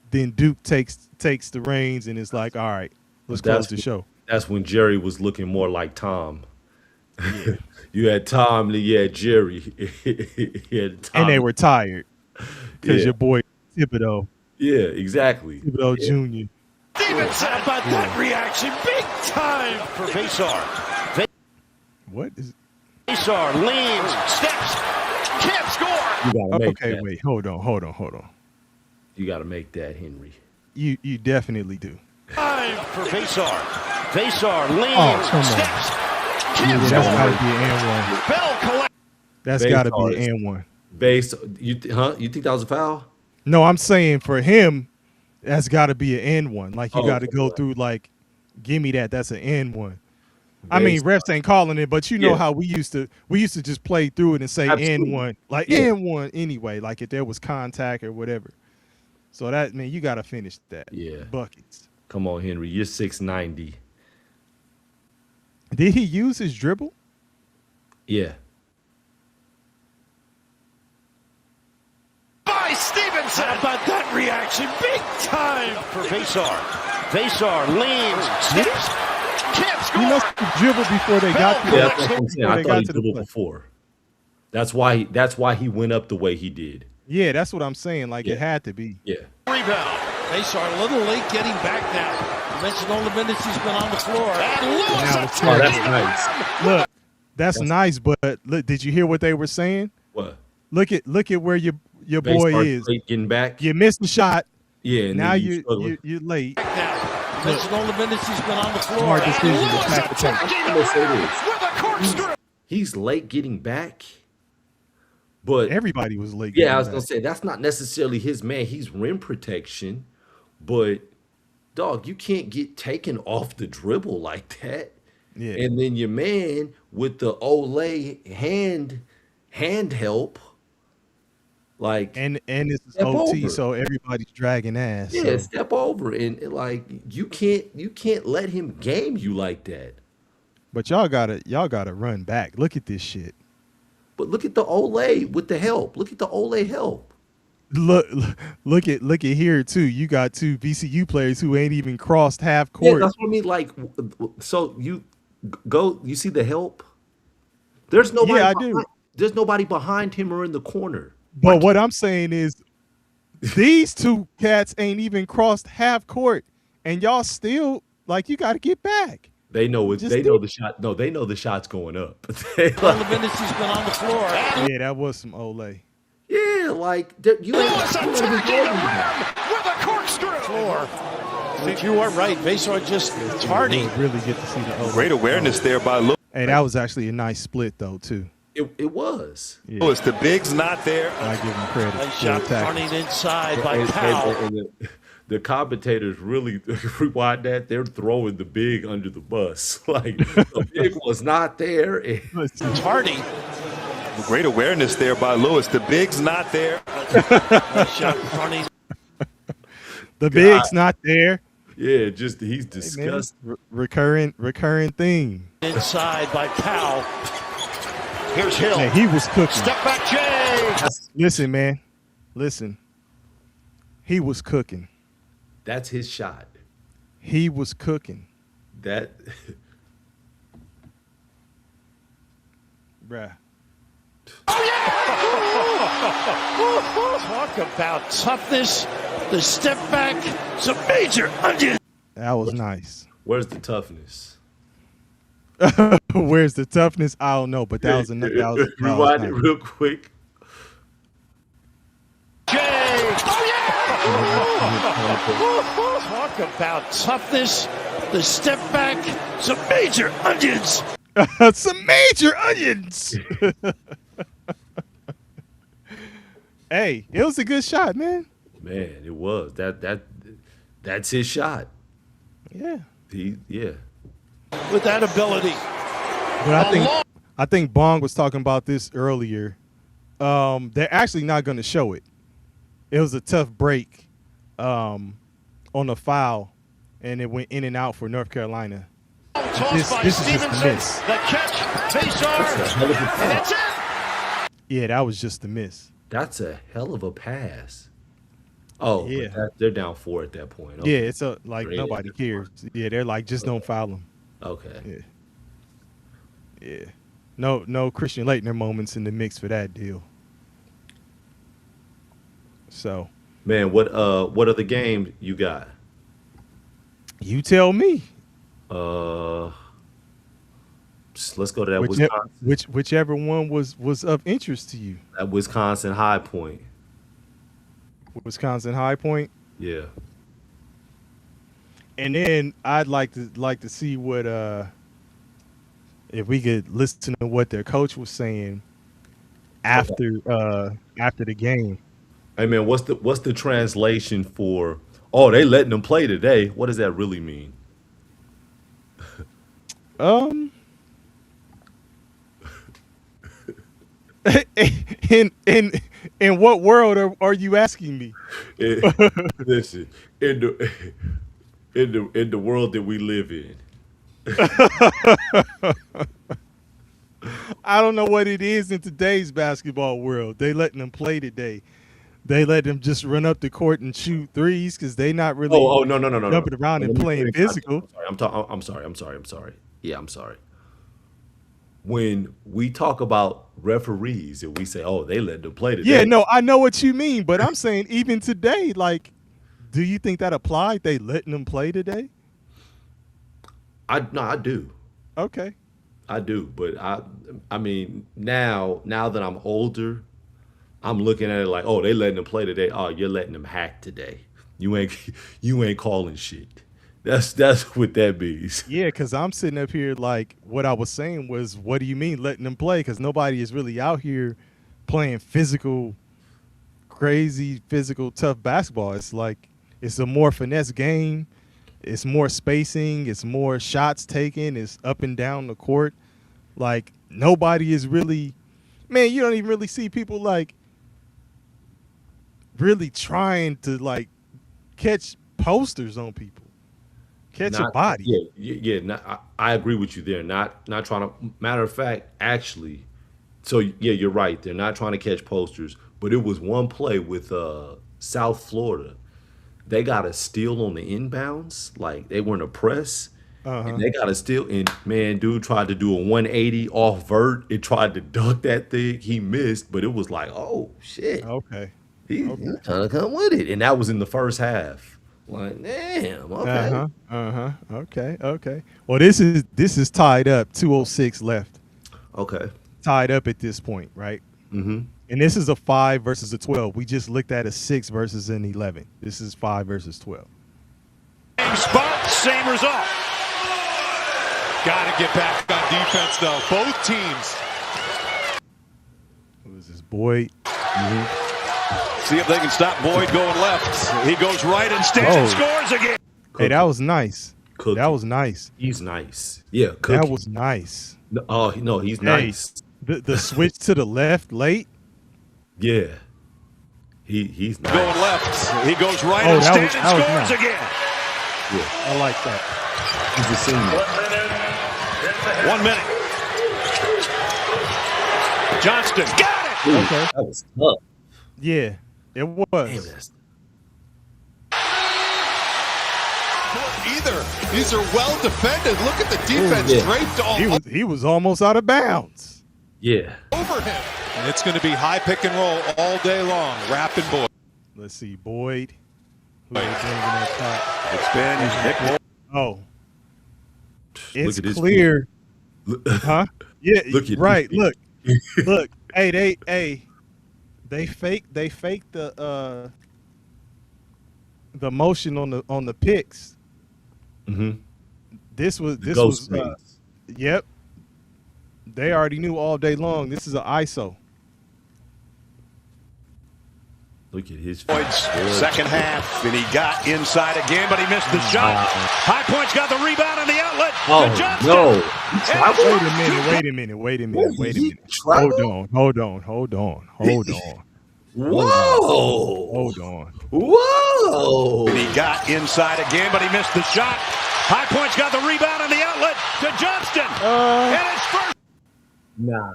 then Duke takes the reins and it's like, all right, let's close the show. That's when Jerry was looking more like Tom. Yeah. You had Tom, then you had Jerry. You had Tom. And they were tired because your boy Thibodeau. Yeah, exactly. Thibodeau Jr. Stevenson about that reaction, big time for Vasar. What is? Vasar leans, steps, can't score. You gotta make Wait, hold on. You got to make that, Henry. You definitely do. Time for Vasar. Vasar leans, Oh, come on. steps. Yeah, Can't that's score. got to be an and one. Bell collect. That's Base got to be cars. an and one. Based, you think that was a foul? No, I'm saying for him, that's got to be an and one. Like you Oh, got to go okay. through like, give me that. That's an and one. I mean, Based- refs ain't calling it, but you know Yeah. how we used to just play through it and say Absolutely. and one, like Yeah. and one anyway, like if there was contact or whatever. So that man, you got to finish that. Yeah. Buckets. Come on, Henry. You're 690. Did he use his dribble? Yeah. By Stevenson. How about that reaction? Big time for Vasar. Vasar leans, steps. Can't He score. must have dribbled before they got to Yeah, the that's what I'm saying. I thought he dribbled before. That's why he went up the way he did. Yeah, that's what I'm saying. Like Yeah. it had to be. Yeah. Rebound. Vasar a little late getting back now. You mentioned all the minutes he's been on the floor. And Lewis Now a it's Oh, three. that's nice. Look, that's nice, but look, did you hear what they were saying? What? Look at where your boy Baseball is. late getting back. You missed the shot. Yeah. And Now then you're late. Now, you mentioned all the minutes he's been on the floor. Smart decision. Lewis Attack the tank. attacking I'm the gonna say rim this. with a corkscrew. He's late getting back, but Everybody was late. yeah, I getting was gonna back. say that's not necessarily his man. He's rim protection, but dog, you can't get taken off the dribble like that. Yeah. And then your man with the Olay hand help, like And this is Step OT, over. so everybody's dragging ass. yeah, so. step over and like you can't let him game you like that. But y'all gotta run back. Look at this shit. But look at the Olay with the help. Look at the Olay help. Look at here too. You got two VCU players who ain't even crossed half Yeah, court. that's what I mean. Like, so you go, you see the help. There's nobody. Yeah, I do. There's nobody behind him or in the corner. But what I'm saying is, these two cats ain't even crossed half court, and y'all still like you got to get back. They know it. Just They do know it. the shot. No, they know the shot's going up. They All the like, minutes he's been on the floor. Yeah, that was some Olay. yeah, like you ain't Lewis you ain't even attacking going the anywhere. rim with a corkscrew. Floor. But you are right. Vasar just tardy. We'll really get to see the Olay. Great awareness there by Lewis. Hey, that was actually a nice split though too. It was. Yeah, The big's not there. I give him credit. Nice Good shot tackle. running inside by And- Powell. and the commentators really rewind that. They're throwing the big under the bus. Like the big was not there. And Tardy. Great awareness there by Lewis. The big's not there. Nice shot running. The big's not there. yeah, just he's Hey, man, disgusting. recurring theme. Inside by Powell. Here's Hill. Man, he was cooking. Step back, Jay. Listen, man. Listen. He was cooking. That's his shot. He was cooking. That Bruh. Talk about toughness. The step back. Some major onion. That was nice. where's the toughness? Where's the toughness? I don't know, but that was enough. That was Rewind it nice. real quick. Jay. Oh, Talk about toughness. The step back. Some major onions. Some major onions. Hey, it was a good shot, man. Man, it was. That's his shot. Yeah. Yeah. With that ability. But I think Bong was talking about this earlier. They're actually not going to show it. It was a tough break on the foul, and it went in and out for North Carolina. toss by this is just a Stevenson. miss. The catch. Vasar. And that's it. Yeah, that was just a miss. That's a hell of a pass. Oh, Yeah. but they're down 4 at that point. Yeah, Okay. it's like Great. nobody cares. Yeah, they're like, just don't foul him. Okay. Yeah. No Christian Laettner moments in the mix for that deal. So Man, what other game you got? you tell me. Let's go to that Whichever one was of interest to you. Wisconsin High Point. Wisconsin High Point. Yeah. And then I'd like to see what if we could listen to what their coach was saying after the game. Hey man, what's the translation for? Oh, they letting them play today. What does that really mean? In what world are you asking me? Listen, in the world that we live in. I don't know what it is in today's basketball world. They letting them play today. They let them just run up the court and shoot threes because they not really No. jumping around and playing physical. I'm sorry. Yeah, I'm sorry. When we talk about referees and we say, "Oh, they let them play today," Yeah, no, I know what you mean, but I'm saying even today, like, do you think that applied? They letting them play today? I do. Okay. I do, but I mean now that I'm older, I'm looking at it like, oh, they letting them play today. Oh, you're letting them hack today. You ain't calling shit. That's what that means. Yeah, because I'm sitting up here like what I was saying was, what do you mean letting them play? Because nobody is really out here playing crazy physical, tough basketball. It's like it's a more finesse game. It's more spacing. It's more shots taken. It's up and down the court. Like nobody is really, man, you don't even really see people like really trying to like catch posters on people. Catch a body. Yeah. I agree with you there. Not trying to. Matter of fact, actually, so yeah, you're right. They're not trying to catch posters, but it was one play with South Florida. They got a steal on the inbounds, like they were in a press, and they got a steal. And man, dude tried to do a 180 off vert. It tried to dunk that thing. He missed, but it was like, oh shit. Okay. He's trying to come with it, and that was in the first half. Like, damn. Okay. Okay. Well, this is tied up. 2:06 left. Okay. Tied up at this point, right? Mm-hmm. And this is a 5 versus a 12. We just looked at a 6 versus an 11. This is 5 versus 12. Same spot, same result. Got to get back on defense, though. Both teams. Who is this, Boyd? Mm-hmm. See if they can stop Boyd going left. He goes right instead and scores again. Hey, that was nice. Cookie. That was nice. He's nice. Yeah, Cookie. That was nice. No, he's nice. The switch to the left late. Yeah. He's nice. Going left. He goes right instead and scores nice. again. Yeah. I like that. He's a senior. 1 minute. Johnston got it. Ooh, Okay. That was tough. Yeah, it was. Damn, either. These are well defended. Look at the defense draped all He was almost out of bounds. Yeah. over him. And it's going to be high pick and roll all day long. Rapping Boyd. Let's see, Boyd. Who is bringing that top? It's been Nick. Oh, it's Look at clear. Huh? Yeah, Look at right. this. Look. Hey, they faked the motion on the picks. Mm-hmm. This was yep. They already knew all day long. This is an ISO. Look at his Boyd's second half, and he got inside again, but he missed the shot. High Point's got the rebound on the outlet. Oh, no. Wait a minute. Hold on. Whoa. And he got inside again, but he missed the shot. High Point's got the rebound on the outlet to Johnston. And it's first. Nah.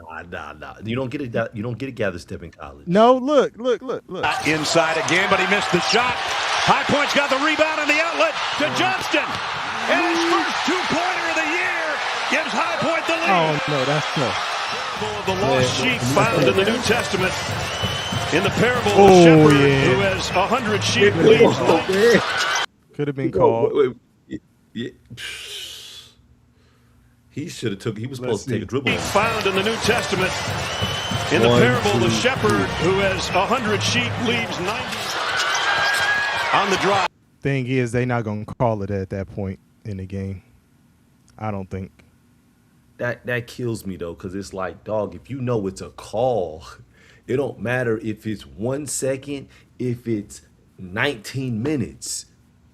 You don't get it. You don't get a gather step in college. No, look. Inside again, but he missed the shot. High Point's got the rebound on the outlet to Johnston. And his first two-pointer of the year gives High Point the lead. Oh, no, that's tough. The lost sheep found in the New Testament. In the parable of the shepherd who has 100 sheep leaves. Could have been called. Yeah. He should have took. He was supposed to take a dribble. Found in the New Testament. In the parable of the shepherd who has 100 sheep leaves 90. On the drive. thing is, they not gonna call it at that point in the game. I don't think. That kills me though, because it's like, dog, if you know it's a call, it don't matter if it's 1 second, if it's 19 minutes.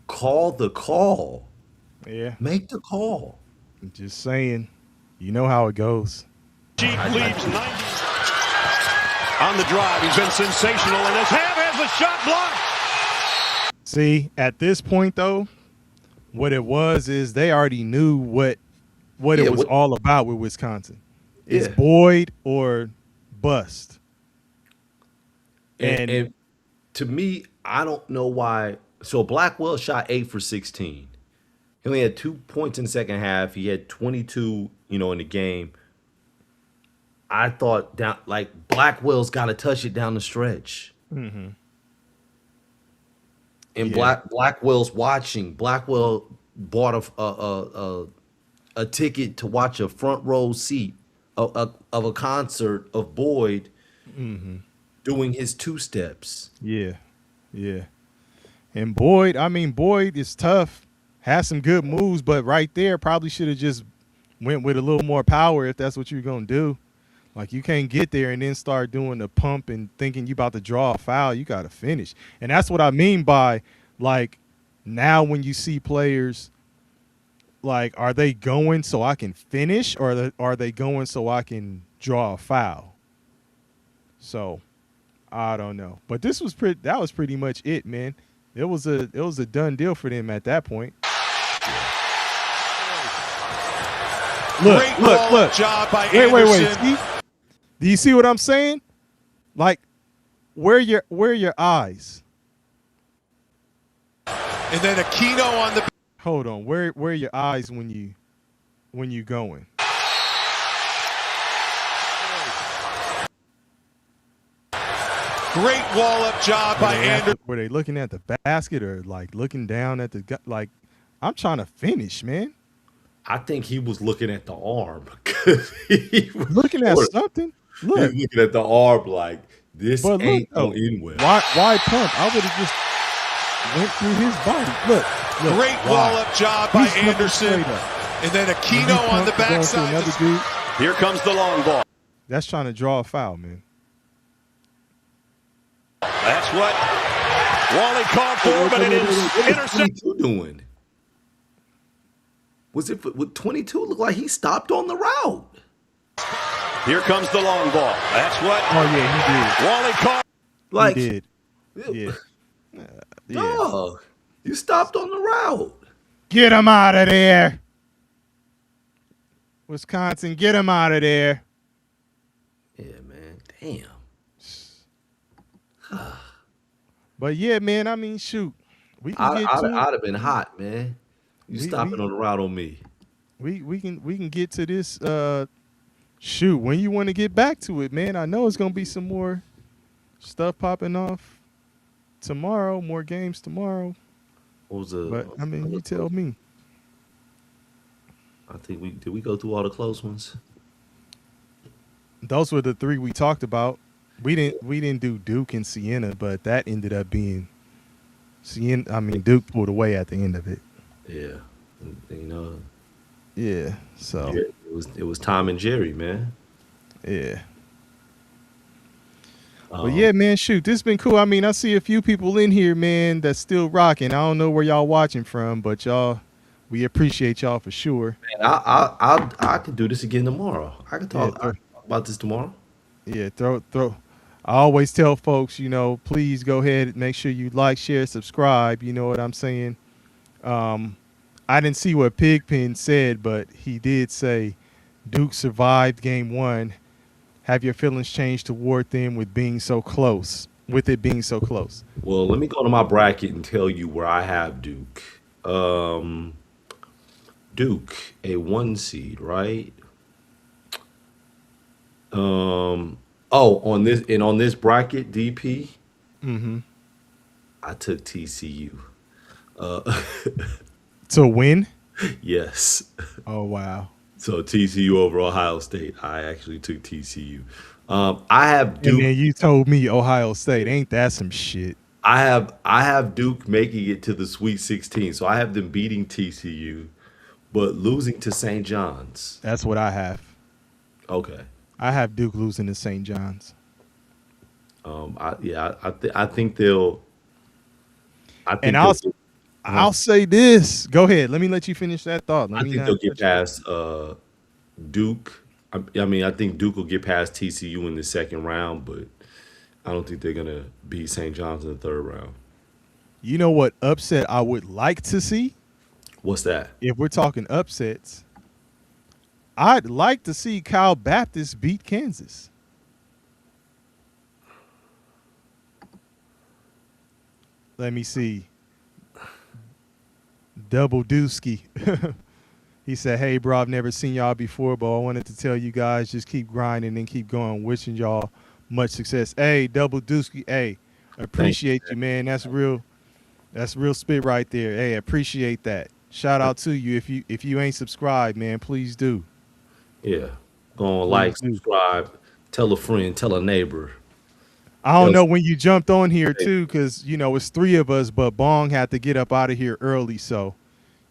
Call the call. Yeah. Make the call. I'm just saying. You know how it goes. Jeep leaves 90 on the drive. He's been sensational, and his hand has the shot blocked. See, at this point though, what it was is they already knew what it was all about with Wisconsin. It's Boyd or bust. And to me, I don't know why. So Blackwell shot 8 for 16. He only had 2 points in the second half. He had 22, in the game. I thought Blackwell's got to touch it down the stretch. Mm-hmm. And Blackwell's watching. Blackwell bought a ticket to watch a front row seat of a concert of Boyd doing his 2 steps. Yeah. And Boyd is tough, has some good moves, but right there probably should have just went with a little more power if that's what you're gonna do. Like, you can't get there and then start doing the pump and thinking you about to draw a foul. You got to finish. And that's what I mean by, like, now when you see players, like, are they going so I can finish, or are they going so I can draw a foul? So, I don't know. But that was pretty much it, man. It was a done deal for them at that point. Look. Job by Wait. Anderson. See? Do you see what I'm saying? Like, where your eyes? And then Aquino on the. Hold on. Where are your eyes when you going? Great wall-up job by Anderson. Were they looking at the basket or like looking down at the like? I'm trying to finish, man. I think he was looking at the arm. Looking at something. Look, he's looking at the arm like this ain't going to end well. Why pump? I would have just went through his body. Look. Great wall-up job by Anderson. And then Aquino on the backside. Here comes the long ball. That's trying to draw a foul, man. That's what Wally called for, but it is intercepted. What are you doing? Was it with 22? Looked like he stopped on the route. Here comes the long ball. That's what. Oh yeah, he did. Wally called. Like he did. Yeah. Dog, you stopped on the route. Get him out of there, Wisconsin. Get him out of there. Yeah, man. Damn. But yeah, man. I mean, shoot. I'd have been hot, man. You stopping on the route on me. We can get to this. Shoot, when you want to get back to it, man. I know it's gonna be some more stuff popping off tomorrow. More games tomorrow. But I mean, you tell me. I think did we go through all the close ones? Those were the 3 we talked about. We didn't do Duke and Siena, but that ended up being Duke pulled away at the end of it. Yeah, Yeah, so it was Tom and Jerry, man. Yeah. But yeah, man, shoot, this has been cool. I mean, I see a few people in here, man, that's still rocking. I don't know where y'all watching from, but we appreciate y'all for sure. Man, I could do this again tomorrow. I can talk about this tomorrow. Yeah, throw. I always tell folks, please go ahead and make sure you like, share, subscribe. You know what I'm saying? I didn't see what Pigpen said, but he did say Duke survived game 1. Have your feelings changed toward them with it being so close? Well, let me go to my bracket and tell you where I have Duke. Duke, a 1 seed, right? On this bracket, DP, I took TCU. To win? Yes. Oh wow. So TCU over Ohio State. I actually took TCU. I have Duke. And then you told me Ohio State. Ain't that some shit? I have Duke making it to the Sweet 16, so I have them beating TCU, but losing to St. John's. That's what I have. Okay. I have Duke losing to St. John's. I think they'll. I think And they'll, I'll say this. Go ahead. Let me let you finish that thought. I think they'll get past Duke. I think Duke will get past TCU in the second round, but I don't think they're gonna beat St. John's in the third round. You know what upset I would like to see? What's that? If we're talking upsets, I'd like to see Kyle Baptist beat Kansas. Let me see. Double Dusky. He said, hey, bro, I've never seen y'all before, but I wanted to tell you guys, just keep grinding and keep going. Wishing y'all much success. Hey, Double Dusky, hey, appreciate you, man. That's real spit right there. Hey, appreciate that. Shout out to you. If you ain't subscribed, man, please do. Yeah. Go on, like, subscribe, tell a friend, tell a neighbor. I don't know when you jumped on here, too, because, it's 3 of us, but Bong had to get up out of here early. So,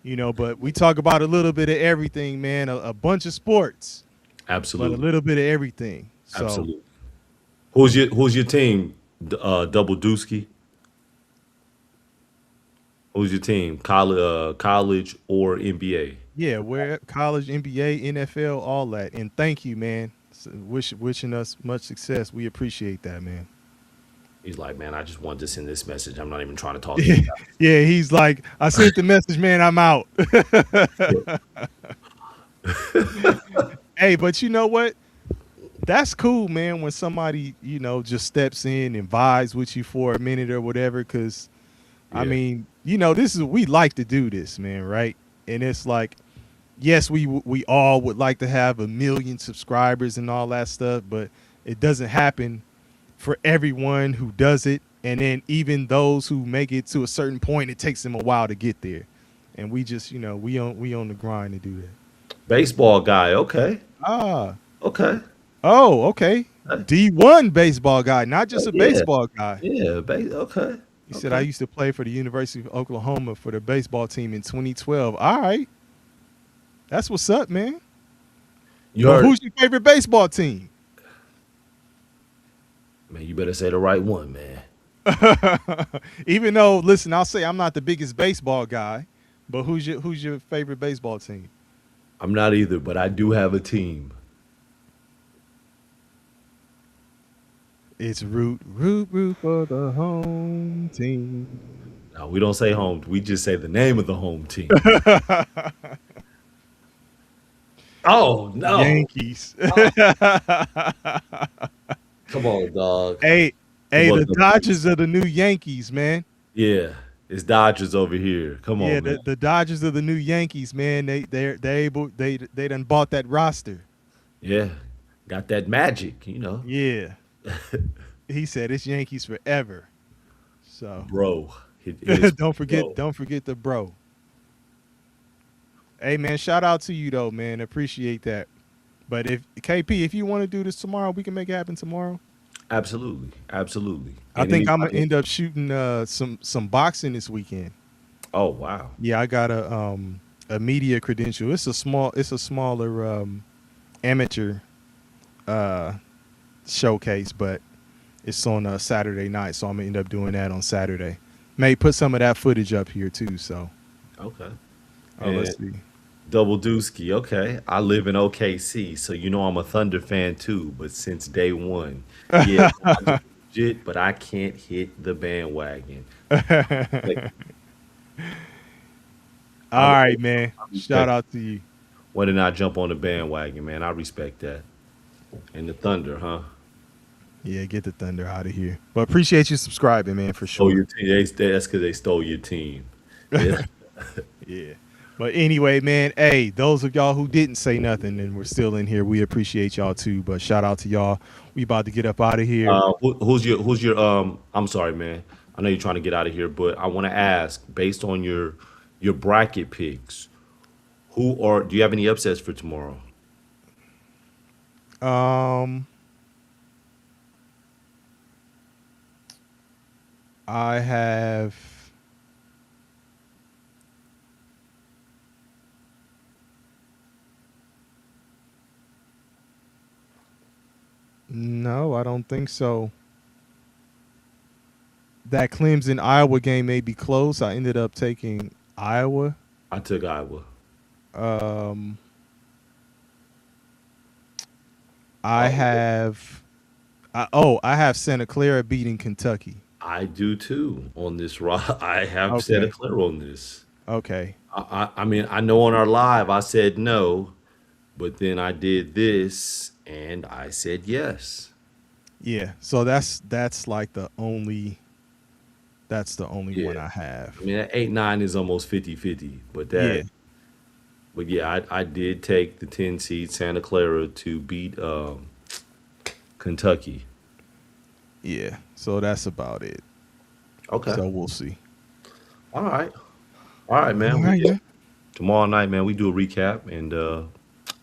but we talk about a little bit of everything, man, a bunch of sports. Absolutely. But a little bit of everything. So. Absolutely. Who's your team, Double Dusky? Who's your team, college or NBA? Yeah, we're college, NBA, NFL, all that. And thank you, man. Wishing us much success. We appreciate that, man. He's like, man, I just wanted to send this message. I'm not even trying to talk to you guys. Yeah, he's like, I sent the message, man. I'm out. Hey, but you know what? That's cool, man, when somebody, just steps in and vibes with you for a minute or whatever. Because, I mean, we like to do this, man, right? And it's like, yes, we all would like to have 1 million subscribers and all that stuff, but it doesn't happen for everyone who does it. And then even those who make it to a certain point, it takes them a while to get there. And we just, we on the grind to do that. Baseball guy, okay. Okay. Oh, okay. D1 baseball guy, not just a baseball guy. Yeah, okay. He said, I used to play for the University of Oklahoma for the baseball team in 2012. All right. That's what's up, man. Who's your favorite baseball team? Man, you better say the right one, man. Even though, listen, I'll say I'm not the biggest baseball guy, but who's your favorite baseball team? I'm not either, but I do have a team. It's root for the home team. No, we don't say home. We just say the name of the home team. Oh, no. Yankees. Come on, dog. Hey, the Dodgers are the new Yankees, man. Yeah, it's Dodgers over here. Come on, man. The Dodgers are the new Yankees, man. They done bought that roster. Yeah, got that magic, Yeah. He said it's Yankees forever. So, bro, don't forget the bro. Hey, man, shout out to you though, man. Appreciate that. But if KP, if you want to do this tomorrow, we can make it happen tomorrow. Absolutely. I think I'm gonna end up shooting some boxing this weekend. Oh wow. Yeah, I got a media credential. It's a smaller amateur showcase, but it's on a Saturday night, so I'm gonna end up doing that on Saturday. May put some of that footage up here too. So okay. Let's see. Double Dusky, okay. I live in OKC, so I'm a Thunder fan too. But since day one, yeah, I'm legit, but I can't hit the bandwagon. All right, man. Shout out to you. Why didn't I jump on the bandwagon, man? I respect that. And the Thunder, huh? Yeah, get the Thunder out of here. But appreciate you subscribing, man, for sure. Your team. That's because they stole your team. Yeah. Yeah. But anyway, man, hey, those of y'all who didn't say nothing and we're still in here, we appreciate y'all too. But shout out to y'all. We about to get up out of here. Who's your I'm sorry, man. I know you're trying to get out of here, but I want to ask, based on your bracket picks, do you have any upsets for tomorrow? I have. No, I don't think so. That Clemson Iowa game may be close. I ended up taking Iowa. I took Iowa. Um, I have. I have Santa Clara beating Kentucky. I do too on this. I have Santa Okay. Clara on this. Okay. I mean, I know on our live I said no, but then I did this and I said yes. Yeah. So that's like the only. That's the only one Yeah. I have. I mean, that 8-9 is almost 50-50, but Yeah. yeah, I did take the 10 seed Santa Clara to beat Kentucky. Yeah. So that's about it. Okay. So we'll see. All right, man. All right, man. Tomorrow night, man, we do a recap and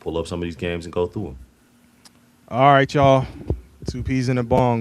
pull up some of these games and go through them. All right, y'all. Two peas in a bong.